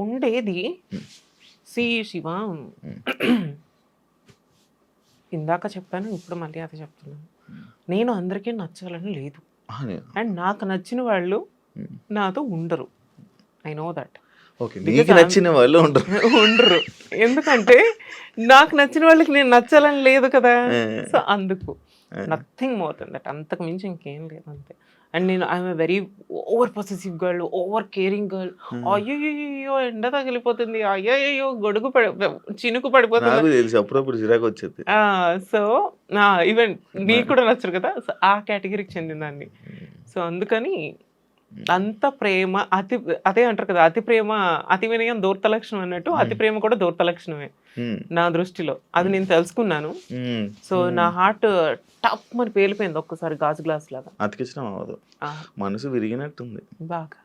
ఉండేది. Hmm. సి శివ, ఇందాక చెప్పాను, ఇప్పుడు మళ్ళీ అదే చెప్తున్నాను. నేను అందరికీ నచ్చాలని లేదు, అండ్ నాకు నచ్చిన వాళ్ళు నాతో ఉండరు. I know that. ఓకే, నీకు నచ్చిన వాళ్ళు ఉండరు. ఉండరు, ఎందుకంటే నాకు నచ్చిన వాళ్ళకి నేను నచ్చాలని లేదు కదా. సో అందుకు నథింగ్ మోర్ దెన్ దట్, అంతకు మించి ఇంకేం లేదు, అంతే. అండ్ నేను I'm a very over possessive girl, over caring girl. అయ్యో ఎండ తగిలిపోతుంది, అయ్యో గొడుగు చినుకు పడిపోతుంది. నాకు తెలిసి అప్పుడప్పుడు చిరాకు వచ్చేది. సో ఈవెన్ నీకు కూడా నచ్చరు కదా, సో ఆ కేటగిరీకి చెందిందాన్ని. సో అందుకని అంత ప్రేమ అదే అంటారు కదా, అతి ప్రేమ అతి వినయం దూర్త లక్షణం అన్నట్టు, అతి ప్రేమ కూడా దూర్త లక్షణమే నా దృష్టిలో. అది నేను తెలుసుకున్నాను. సో నా హార్ట్ టప్ అని పేలిపోయింది ఒక్కసారి గాజు గ్లాస్ లాగా. అతికించడం అవ్వదు, మనసు విరిగినట్టుంది బాగా.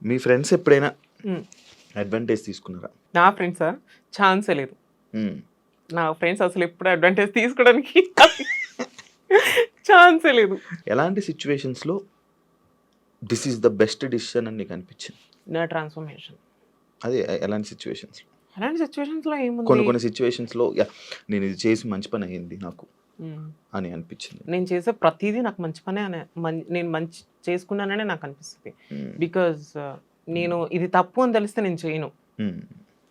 మీ ఫ్రెండ్స్ ఎప్పుడైనా ఉమ్. అడ్వాంటేజ్ తీసుకున్నారా? నా ఫ్రెండ్సా? ఛాన్సే లేదు. ఉమ్. నా ఫ్రెండ్స్ అసలు ఎప్పుడు అడ్వాంటేజ్ తీసుకోవడానికి ఛాన్సే లేదు. ఎలాంటి సిచ్యువేషన్స్లో this is the best decision అని నీకు అనిపించింది? నా ట్రాన్స్ఫర్మేషన్. అదే ఎలాంటి సిచ్యువేషన్స్లో? అలాంటి సిచ్యువేషన్స్లో ఏముంది, కొన్ని సిచ్యువేషన్స్లో నేను ఇది చేసి మంచి పని అయ్యింది నాకు అని అనిపించింది. నేను చేసే ప్రతిదీ నాకు మంచి పనే నేను మంచి చేసుకున్నాననే నాకు అనిపిస్తుంది. బికాజ్ నేను ఇది తప్పు అని తెలిస్తే నేను చేయను,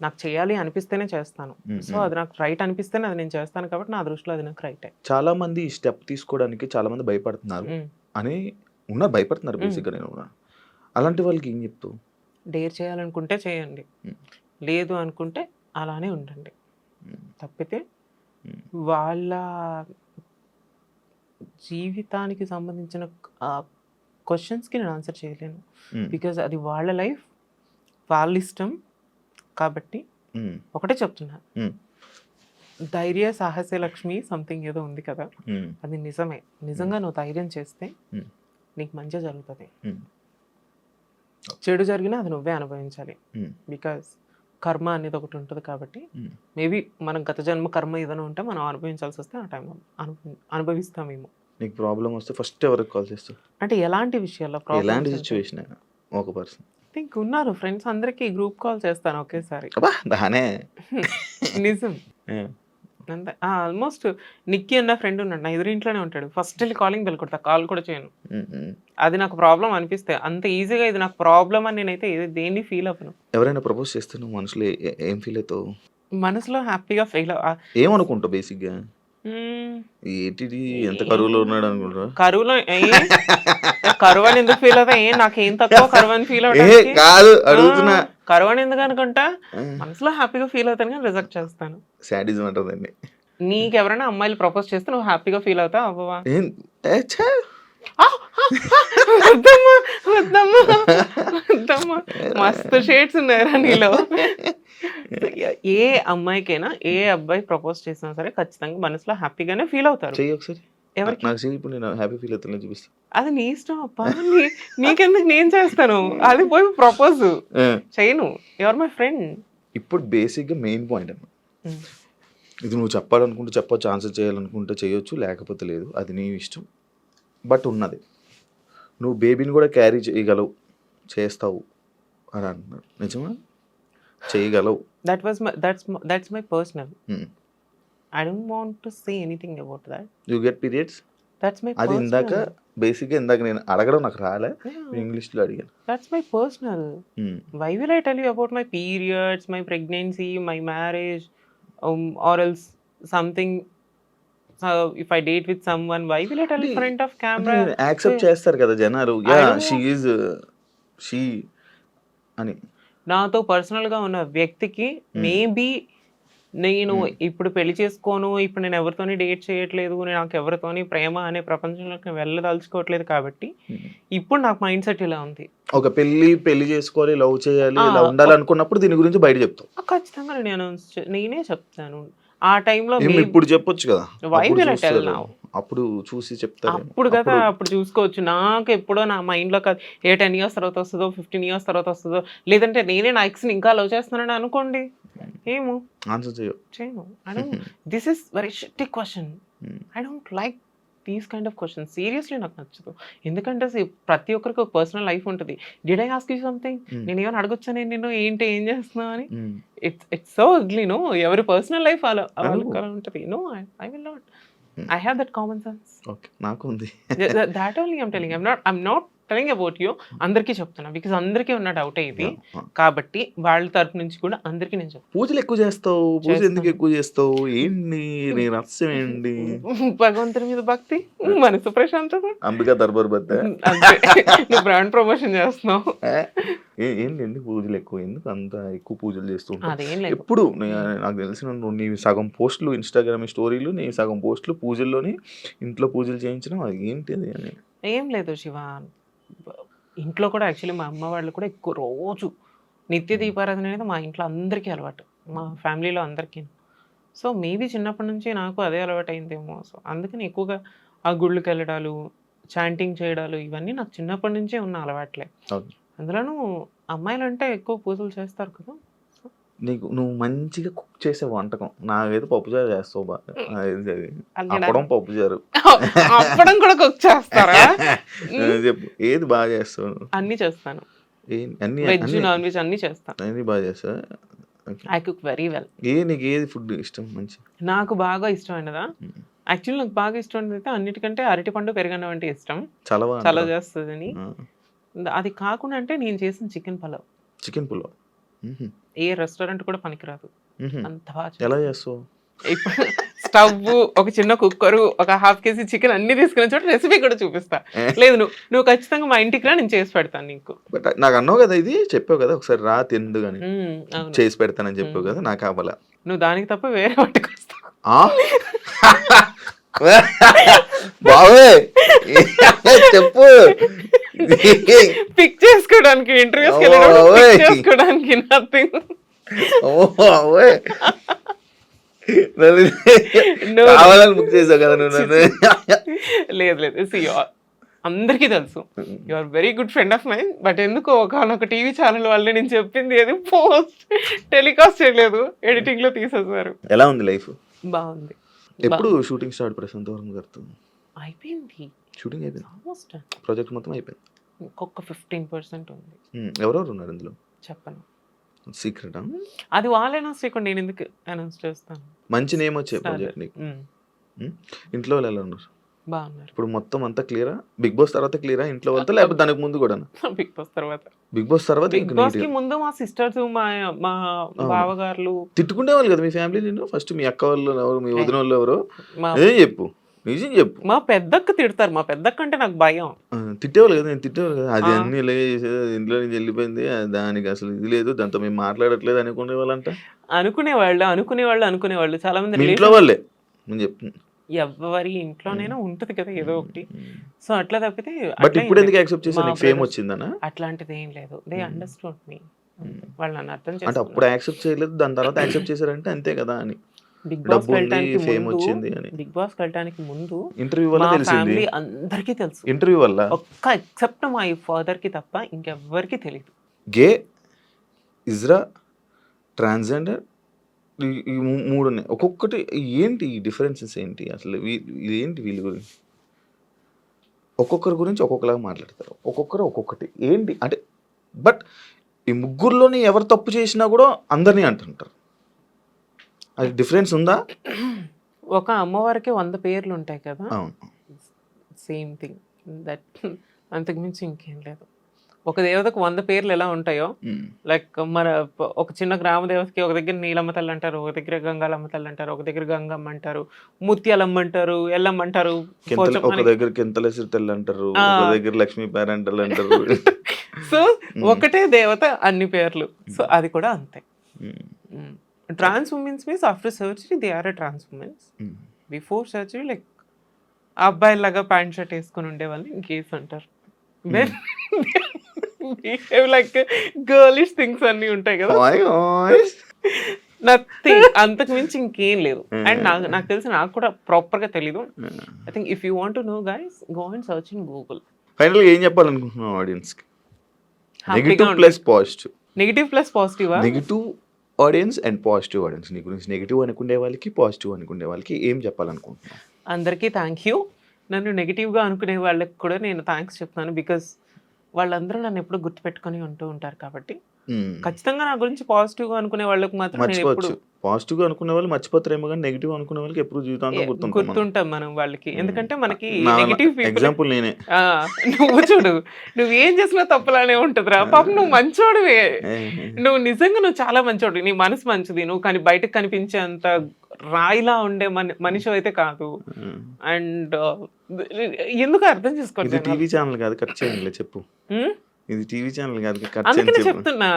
నాకు చేయాలి అనిపిస్తేనే చేస్తాను. సో అది నాకు రైట్ అనిపిస్తేనే అది నేను చేస్తాను, కాబట్టి నా దృష్టిలో అది నాకు రైటే. చాలా మంది ఈ స్టెప్ తీసుకోవడానికి చాలా మంది భయపడుతున్నారు అని ఉన్నారు, భయపడుతున్నారు బేసిక్గా. నేను అలాంటి వాళ్ళకి ఏం చెప్తావు? డేర్ చేయాలనుకుంటే చేయండి, లేదు అనుకుంటే అలానే ఉండండి. తప్పితే వాళ్ళ జీవితానికి సంబంధించిన క్వశ్చన్స్కి నేను ఆన్సర్ చేయలేను. బికాజ్ అది వాళ్ళ లైఫ్, వాళ్ళ ఇష్టం. కాబట్టి ఒకటే చెప్తున్నా, ధైర్య సాహసే లక్ష్మి సంథింగ్ ఏదో ఉంది కదా, అది నిజమే. నిజంగా నువ్వు ధైర్యం చేస్తే నీకు మంచి జరుగుతుంది. చెడు జరిగినా అది నువ్వే అనుభవించాలి. బికాజ్ కర్మ అనేది ఒకటి ఉంటుంది. కాబట్టి మేబీ మన గత జన్మ కర్మ ఏదైనా ఉంటే మనం అనుభవించాల్సి వస్తే ఆ టైంలో అనుభవిస్తామేమో. నీకు ప్రాబ్లం వస్తే ఫస్ట్ ఎవరికి కాల్ చేస్తావు? అంటే ఎలాంటి విషయాల్లో ఎలాంటి సిచ్యువేషన్ అయినా ఒక పర్సన్ థింక్ ఉన్నారు ఫ్రెండ్స్ అందరికి గ్రూప్ కాల్ చేస్తాను ఒకేసారి. దానే నిజం. అంతే. ఆల్మోస్ట్ నిక్కీ అన్న ఫ్రెండ్ ఉన్నాడు, నా ఎదురింట్లోనే ఉంటాడు. ఫస్ట్ వెళ్ళి కాలింగ్ బెల్ కొడతా, కాల్ కూడా చేయను. అది నాకు ప్రాబ్లం అనిపిస్తే, అంత ఈజీగా ఇది నాకు ప్రాబ్లం అని నేనైతే దేన్ని ఫీల్ అవ్వను. ఎవరైనా ప్రపోజ్ చేస్తే నువ్వు మనసులో ఏం ఫీల్ అవుతావు? మనసులో హ్యాపీగా ఫీల్ ఏమనుకుంటావు బేసిక్గా? ఏంటిది ఎంత కరువులో ఉన్నాడు అనుకుంటా. కరువులో కరువు అని ఎందుకు ఫీల్ అవుతా? నాకేం తక్కువ కరువు అని ఫీల్ ఏ అవడానికి? కాదు అడుగుతున్నా. కరువు అని ఎందుకు అనుకుంటా? మనసులో హ్యాపీగా ఫీల్ అవుతాను కానీ రిజెక్ట్ చేస్తాను. సాడిజం అంటుందండి. నీకెవరైనా అమ్మాయిలు ప్రపోజ్ చేస్తే నువ్వు హ్యాపీగా ఫీల్ అవుతావు అవ్వవా? వద్దమ్మా వద్దమ్మా వద్దమ్మా, మస్తు షేడ్స్ ఉన్నాయరా నీలో. ఏ అమ్మాయికైనా ఏ అబ్బాయి ప్రపోజ్ చేసినా సరే ఖచ్చితంగా మనసులో హ్యాపీగానే ఫీల్ అవుతారు. చెయ్యి ఒకసారి. ఎవరికి? నాకు చెయ్యి, ఇప్పుడు నేను హ్యాపీ ఫీల్ అవుతాను చూపిస్తా. అది నీ ఇష్టం అప్ప. నీకెందుకు? నేను చేస్తాను. అది పోయి ప్రపోజ్ చేయను. ఎవరు మై ఫ్రెండ్. ఇప్పుడు బేసిక్గా మెయిన్ పాయింట్ అన్న, ఇది నువ్వు చెప్పాలనుకుంటే చెప్పొచ్చు, ఆన్సర్ చేయాలనుకుంటే చేయొచ్చు, లేకపోతే లేదు, అది నీ ఇష్టం. బట్ ఉన్నది, నువ్వు బేబీని కూడా క్యారీ చేయగలవు, చేస్తావు అని అంటున్నాడు. నిజమా? చేయగలవు. That's my personal. I don't want to say anything about that. You get periods? That's my అది ఇందాక personal. బేసిక్గా ఇందాక నేను అడగడం నాకు రాలే, ఇంగ్లీష్లో అడిగాను. That's my personal. Why will I tell you about my periods, my pregnancy, my marriage, or else something? If I date with someone, why will I tell in front of camera? Accept చేస్తారు కదా జనాలు, yeah she అని. నాతో పర్సనల్గా ఉన్న వ్యక్తికి maybe నేను ఇప్పుడు పెళ్లి చేసుకోను, ఇప్పుడు నేను ఎవరితోని డేట్ చేయట్లేదు, నాకు ఎవరితోని ప్రేమ అనే ప్రపంచంలోకి వెళ్ళదలుచుకోవట్లేదు కాబట్టి ఇప్పుడు నాకు మైండ్ సెట్ ఇలా ఉంది. ఒక పెళ్లి చేసుకోవాలి, లవ్ చేయాలి, ఇలా ఉండాలనుకున్నప్పుడు దీని గురించి బయట చెప్తావు. ఖచ్చితంగా నేనే చెప్తాను. ఆ టైంలో ఇప్పుడు చెప్పొచ్చు కదా, why will I tell now? అప్పుడు చూసి చెప్తారు. అప్పుడు కదా అప్పుడు చూసుకోవచ్చు. నాకు ఎప్పుడో నా మైండ్లో కాదు, 10 years తర్వాత వస్తుందో, 15 years తర్వాత వస్తుందో, లేదంటే నేనే నా ఎక్స్ని ఇంకా లవ్ చేస్తున్నాను అనుకోండి, ఏమో ఆన్సర్ చేయను. This is very shitty question. I don't like these kind of question. Seriously నాకు నచ్చదు. ఎందుకంటే ప్రతి ఒక్కరికి ఒక పర్సనల్ లైఫ్ ఉంటుంది. Did I ask you something? నేను ఏమైనా అడగొచ్చాను నేను ఏంటి ఏం చేస్తున్నావు అని? It's so ugly. నో, ఎవరి పర్సనల్ లైఫ్ అలా ఉంటుంది. No, I will not. I have that common sense. Okay, నాకు ఉంది. That only I'm telling. I'm not telling about you. అందరికీ చెప్తున్నా బికాజ్ అందరికీ ఉన్న డౌట్ ఇది కాబట్టి వాళ్ళ తరపు నుంచి కూడా అందరికీ నేను చెప్తాను. పూజలు ఎక్కువ చేస్తావు, పూజ ఎందుకు ఎక్కువ చేస్తావు? ఏంటి నీ రహస్యం ఏంటి? భగవంతుని మీద భక్తి, మనసు ప్రశాంతత. అంబికా దర్బార్ బద్ద నువ్వు బ్రాండ్ ప్రమోషన్ చేస్తున్నావు. ఏంటి ఎందుకు పూజలు ఎక్కువ, ఎందుకు అంత ఎక్కువ పూజలు చేస్తుంటావు? అదేం లేదు. ఎప్పుడు నాకు తెలిసిన నీ సగం పోస్టులు ఇన్స్టాగ్రామ్ స్టోరీలు, నీ సగం పోస్టులు పూజల్లోని, ఇంట్లో పూజలు చేయించడం, అది ఏంటిది అని. ఏం లేదు శివ, ఇంట్లో కూడా యాక్చువల్లీ మా అమ్మ వాళ్ళు కూడా ఎక్కువ రోజు నిత్య దీపారాధన అనేది మా ఇంట్లో అందరికీ అలవాటు, మా ఫ్యామిలీలో అందరికీ. సో మేబీ చిన్నప్పటి నుంచి నాకు అదే అలవాటు అయిందేమో. సో అందుకని ఎక్కువగా ఆ గుళ్ళకి వెళ్ళడాలు, చాంటింగ్ చేయడాలు, ఇవన్నీ నాకు చిన్నప్పటి నుంచే ఉన్న అలవాట్లే. అందులోనూ అమ్మాయిలు అంటే ఎక్కువ పూజలు చేస్తారు కదా. నువ్వు మంచిగా కుక్ చేసే వంటకం నాకైతే పప్పుచారు చేస్తావు బాగా. అప్పడం పప్పుచారు అప్పడం కూడా కుక్ చేస్తారా? చెప్పు, ఏది బాగా చేస్తావు? అన్ని చేస్తాను, వెజ్ నాన్ వెజ్ అన్ని చేస్తాను. అన్ని బాగా చేస్తా. I cook very well. నీకు ఏది ఫుడ్ ఇష్టం? మంచి నాకు బాగా ఇష్టమైనదా? యాక్చువల్లీ నాకు బాగా ఇష్టమైనది అయితే అన్నిటికంటే అరటిపండు పెరగడం అంటే ఇష్టం. చలవ చేస్తుంది అని. అది కాకుండా అంటే నేను చేసిన చికెన్ పులావ్ ఏ రెస్టారెంట్ కూడా పనికిరాదు, అంత బాగా. ఎలా చేస్తావు? ఇప్పుడు స్టవ్, ఒక చిన్న కుక్కరు, ఒక 1/2 kg చికెన్ అన్ని తీసుకునే చోట రెసిపీ కూడా చూపిస్తా. లేదు నువ్వు ఖచ్చితంగా మా ఇంటికి రా, నేను చేసి పెడతాను నీకు. నాకు అన్నావు కదా, ఇది చెప్పావు కదా ఒకసారి, రా తిందు కానీ చేసి పెడతానని చెప్పావు కదా, నాకు కావాలా. నువ్వు దానికి తప్ప వేరే పట్టుకొస్తావు. బావే చెప్పు. పిక్ చేసుకోవడానికి, ఇంటర్వ్యూస్ చేసుకోవడానికి నథింగ్. కావాలని బుక్ చేసావు కదా నువ్వు నన్ను. లేదు, అందరికీ తెలుసు you are very good friend of mine. But ఎందుకో ఒక టీవీ ఛానల్ వల్ల నేను చెప్పింది ఏది పోస్ట్ టెలికాస్ట్ చేయలేదు, ఎడిటింగ్ లో తీసేసారు. ఎలా ఉంది లైఫ్? బాగుంది. ఎప్పుడు షూటింగ్ స్టార్ట్ ప్రశాంత్ వరం గారితో? అయిపోయింది, షూటింగ్ అయిపోయింది, ఆల్మోస్ట్ ప్రాజెక్ట్ మొత్తం అయిపోయింది. ఇంకొక 15% ఉంది. ఎవరెవరు ఉన్నారు ఇందులో? చెప్పను, సీక్రెట్. అది వాళ్ళే అనౌన్స్ చేయకుండా నేను ఎందుకు అనౌన్స్ చేస్తాను? మంచి నేమ్ వచ్చే ప్రాజెక్ట్ నీకు. ఇంట్లో వాళ్ళు ఎలా ఉన్నారు? బాగున్నారు. ఇప్పుడు మొత్తం అంతా క్లియరా? బిగ్ బాస్ తర్వాత క్లియరా ఇంట్లో వాళ్ళతో, లేకపోతే దానికి ముందు కూడా? బిగ్ బాస్ తర్వాత. బిగ్ బాస్ తర్వాత బిగ్ ఇంకా బాస్ కి నీట్గా ముందు మా సిస్టర్స్, మా అవును. బావగారులు, తిట్టుకునేవాళ్ళు కదా మీ ఫ్యామిలీ నిన్ను ఫస్ట్, మీ అక్క వాళ్ళు ఎవరు, మీ వదిన వాళ్ళు ఎవరు? మా నిజం చెప్పు, నిజం చెప్పు. మా పెద్దక్క తిడతారు. మా పెద్దక్క అంటే నాకు భయం. తిట్టేవాళ్ళు కదా, నేను తిట్టేవాళ్ళు కదా, అది ఆ, అన్ని ఇలాగే చేసేది, అది ఇంట్లో నుంచి వెళ్ళిపోయింది, దానికి అసలు ఇది లేదు, దాంతో మేము మాట్లాడట్లేదు అనుకునేవాళ్ళంట. అనుకునేవాళ్ళు చాలా మంది మీ ఇంట్లో రిలేషన్స్. వాళ్ళే నేను చెప్తున్నా. ఎవరి ఇంట్లోనైనా ఉంటది కదా ఏదో ఒకటి. సో అట్లా తప్పితే బట్ అట్లా ఏం ఇప్పుడు ఎందుకు లేదు. యాక్సెప్ట్ చేశారు? మా నీకు ఫేమ్ బ్రదర్స్ వచ్చిందనా? అట్లాంటిది ఏం లేదు. They understood me. వాళ్ళు నన్ను అర్థం అంటే అప్పుడు చేసుకున్నారు. యాక్సెప్ట్ చేయలేదు, దాని తర్వాత యాక్సెప్ట్ చేశారంటే అంతే కదా అని. బిగ్ బాస్ డబ్బు ఉంది, వెళ్ళటానికి ఫేమ్ ముందు వచ్చింది అని. బిగ్ బాస్ వెళ్ళటానికి ముందు ఇంటర్వ్యూ వల్ల మా తెలిసింది. ఫ్యామిలీ అందరికీ తెలుసు. ఇంటర్వ్యూ వల్ల ఒక్క ఎక్సెప్ట్ మా ఫాదర్ కి తప్ప ఇంకెవ్వరికి తెలియదు. గే, ఇజ్రా, ట్రాన్స్జెండర్, ఈ మూడు ఉన్నాయి. ఒక్కొక్కటి ఏంటి ఈ డిఫరెన్సెస్ ఏంటి అసలు? ఏంటి వీళ్ళ గురించి? ఒక్కొక్కరి గురించి ఒక్కొక్కలాగా మాట్లాడతారు, ఒక్కొక్కరు ఒక్కొక్కటి ఏంటి అంటే. బట్ ఈ ముగ్గురులోని ఎవరు తప్పు చేసినా కూడా అందరినీ అంటుంటారు. అది డిఫరెన్స్ ఉందా? ఒక అమ్మవారికి 100 పేర్లు ఉంటాయి కదా, అవును. Same thing that. అంతకుమించి ఇంకేం లేదు. ఒక దేవతకు 100 పేర్లు ఎలా ఉంటాయో, లైక్ మన ఒక చిన్న గ్రామ దేవతకి ఒక దగ్గర నీలమ్మ తల్లి అంటారు, ఒక దగ్గర గంగాలమ్మ తల్లి అంటారు, ఒక దగ్గర గంగమ్మ అంటారు, ముత్యాలమ్మ అంటారు, ఎల్లమ్మ అంటారు, ఒక దగ్గర కింతలేసి తెల్లి అంటారు, ఒక దగ్గర లక్ష్మీ పేరంటలు అంటారు. సో ఒకటే దేవత అన్ని పేర్లు. సో అది కూడా అంతే. Trans women's means after surgery they are trans women's. Before surgery like అబ్బాయిలాగా ప్యాంట్ షర్ట్ వేసుకుని ఉండేవాళ్ళు ఇంకేస్ అంటారు. దెన్ లైక్ గర్లిష్ థింగ్స్ అన్ని ఉంటాయి కదా, నథింగ్. అంతకు మించి ఇంకేం లేదు. అండ్ నాకు తెలిసి నాకు కూడా ప్రాపర్ గా తెలీదు. I think if you want to know guys, go and search in Google. Final గా ఏం చెప్పాలనుకుంటున్నావు ఆడియన్స్ కి? హ్యాపీగా నెగిటివ్ ఉంటుంది. Plus positive. నెగిటివ్ ప్లస్ పాజిటివా? Negative audience and positive audience. నీ గురించి నెగిటివ్ అనుకునే వాళ్ళకి, పాజిటివ్ అనుకునే వాళ్ళకి ఏం చెప్పాలనుకుంటున్నావు? అందరికీ థ్యాంక్ యూ. నన్ను నెగిటివ్గా అనుకునే వాళ్ళకి కూడా నేను థ్యాంక్స్ చెప్తాను. బికాస్ వాళ్ళందరూ నన్ను ఎప్పుడు గుర్తుపెట్టుకొని ఉంటూ ఉంటారు కాబట్టి. ఖచ్చితంగా నా గురించి పాజిటివ్గా అనుకునే వాళ్ళకి మాత్రం నేను ఎప్పుడు మర్చిపోవచ్చు. పాజిటివ్ గా అనుకునే వాళ్ళు మర్చిపోతారేమో, కానీ నెగిటివ్ అనుకునే వాళ్ళకి ఎప్పుడు జీవితాంతం గుర్తుంటాం మనం వాళ్ళకి. ఎందుకంటే మనకి నెగిటివ్ పీపుల్. ఎగ్జాంపుల్ నేనే. నువ్వు చూడు, నువ్వేం చేసినా తప్పులానే ఉంటుందిరా. పాపం నువ్వు మంచోడివే. నువ్వు నిజంగా నువ్వు చాలా మంచోడు. నీ మనసు మంచిది. నువ్వు కానీ బయటకు కనిపించేంత రాయిలా ఉండే మనిషి అయితే కాదు. అండ్ ఎందుకు అర్థం ఇది చేసుకోవట్లేదు. టీవీ ఛానల్ కాదు, కట్ చేయండి చెప్పు. ఇది టీవీ ఛానల్ కాదు, కట్ అందుకనే చేయండి చెప్పు. చెప్తున్నా.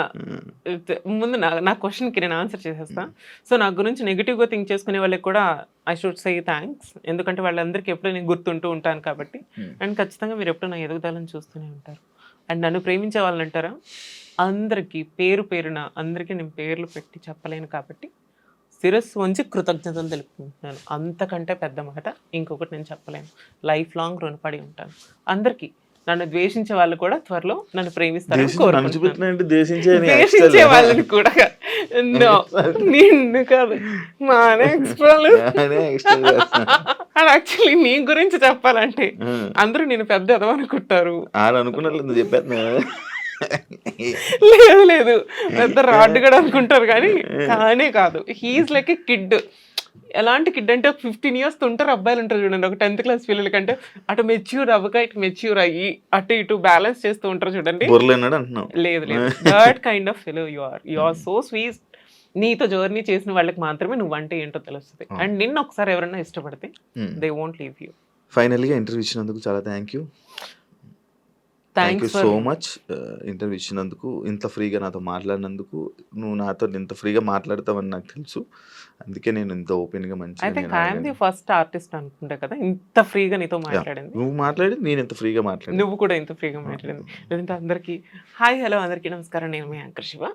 ముందు నా క్వశ్చన్కి నేను ఆన్సర్ చేసేస్తా. సో నా గురించి నెగిటివ్గా థింక్ చేసుకునే వాళ్ళకి కూడా ఐ షుడ్ సే థ్యాంక్స్. ఎందుకంటే వాళ్ళందరికీ ఎప్పుడూ నేను గుర్తుంటూ ఉంటాను కాబట్టి. అండ్ ఖచ్చితంగా మీరు ఎప్పుడూ నా ఎదుగుదలని చూస్తూనే ఉంటారు. అండ్ నన్ను ప్రేమించే వాళ్ళని అంటారా, అందరికీ పేరు పేరున అందరికీ నేను పేర్లు పెట్టి చెప్పలేను కాబట్టి శిరస్సు వంచి కృతజ్ఞతలు తెలుపుకుంటున్నాను. అంతకంటే పెద్ద మాట ఇంకొకటి నేను చెప్పలేను. లైఫ్ లాంగ్ రుణపడి ఉంటాను అందరికీ. నన్ను ద్వేషించే వాళ్ళు కూడా త్వరలో నన్ను ప్రేమిస్తారని కోరుకుంటున్నాను. ద్వేషించే వాళ్ళని కూడా నిన్ను కాదు, మా ఎక్స్ట్రాలు. యాక్చువల్లీ నీ గురించి చెప్పాలంటే అందరూ నేను పెద్ద ఎదవనుకుంటారు. అనుకున్నట్లు చెప్పేస్తున్నా. లేదు పెద్ద రాడ్ కూడా అనుకుంటారు, కానీ కానే కాదు. He is like a kid. ఎలాంటి కిడ్ అంటే 15 years ఉంటారు అబ్బాయిలు ఉంటారు చూడండి. ఒక 10th class పిల్లల కంటే అటు మెచ్యూర్ అవ్వక ఇటు మెచ్యూర్ అయ్యి అటు ఇటు బ్యాలెన్స్ చేస్తూ ఉంటారు చూడండి. లేదు that kind of fellow you are so sweet. నీతో జర్నీ చేసిన వాళ్ళకి మాత్రమే నువ్వంటే ఏంటో తెలుస్తుంది. అండ్ నిన్న ఒకసారి ఎవరైనా ఇష్టపడితే దే వోంట్ లీవ్ యూ. ఫైనల్గా ఇంటర్వ్యూ ఇచ్చినందుకు చాలా thank you so much. Interview ఇచ్చినందుకు, ఇంత ఫ్రీగా నాతో మాట్లాడినందుకు. నువ్వు నాతో ఇంత ఫ్రీగా మాట్లాడతావని నాకు తెలుసు, అందుకే నేను ఇంత ఓపెన్గా మంచిగా. ఫస్ట్ ఆర్టిస్ట్ అనుకుంటా కదా ఇంత ఫ్రీగా నీతో మాట్లాడింది. నువ్వు మాట్లాడి నేను ఇంత ఫ్రీగా మాట్లాడి, నువ్వు కూడా ఇంత ఫ్రీగా మాట్లాడింది. లేదంటే అందరికి హాయ్ హలో అందరికీ నమస్కారం, నేను మీ anchor Shiva.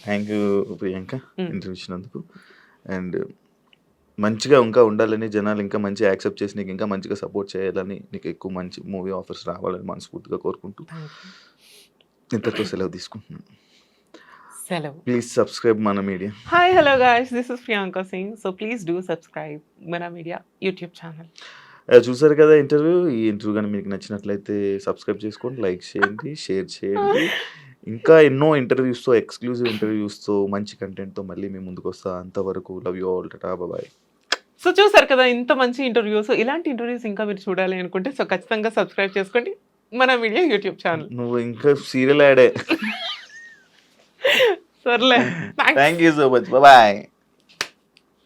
Thank you Priyanka interview ఇచ్చినందుకు. అండ్ మంచిగా ఇంకా ఉండాలని, జనాలు ఇంకా మంచిగా యాక్సెప్ట్ చేసి నీకు ఇంకా మంచిగా సపోర్ట్ చేయాలని, నీకు ఎక్కువ మంచి మూవీ ఆఫర్స్ రావాలని మనస్ఫూర్తిగా కోరుకుంటూ ఇంతతో సెలవు తీసుకుంటున్నాను. ప్లీజ్ సబ్స్క్రైబ్ మన media. Hi hello guys, this is Priyanka Singh. So please do subscribe మన మీడియా యూట్యూబ్ ఛానల్. చూసారు కదా ఇంటర్వ్యూ. ఈ ఇంటర్వ్యూ కానీ మీకు నచ్చినట్లయితే సబ్స్క్రైబ్ చేసుకోండి, లైక్ చేయండి, షేర్ చేయండి. ఇంకా ఎన్నో ఇంటర్వ్యూస్తో, ఎక్స్క్లూజివ్ ఇంటర్వ్యూస్తో, మంచి కంటెంట్తో మళ్ళీ మేము ముందుకు వస్తా. అంతవరకు love you all. Tata, bye. So చూసారు కదా ఇంత మంచి ఇంటర్వ్యూస్, ఇలాంటి ఇంటర్వ్యూస్ ఇంకా మీరు చూడాలి అనుకుంటే సో ఖచ్చితంగా సబ్స్క్రైబ్ చేసుకోండి మన మీడియా యూట్యూబ్ ఛానల్. నువ్వు ఇంకా సీరియల్ యాడే. సర్లే, thanks. Thank you so much, bye.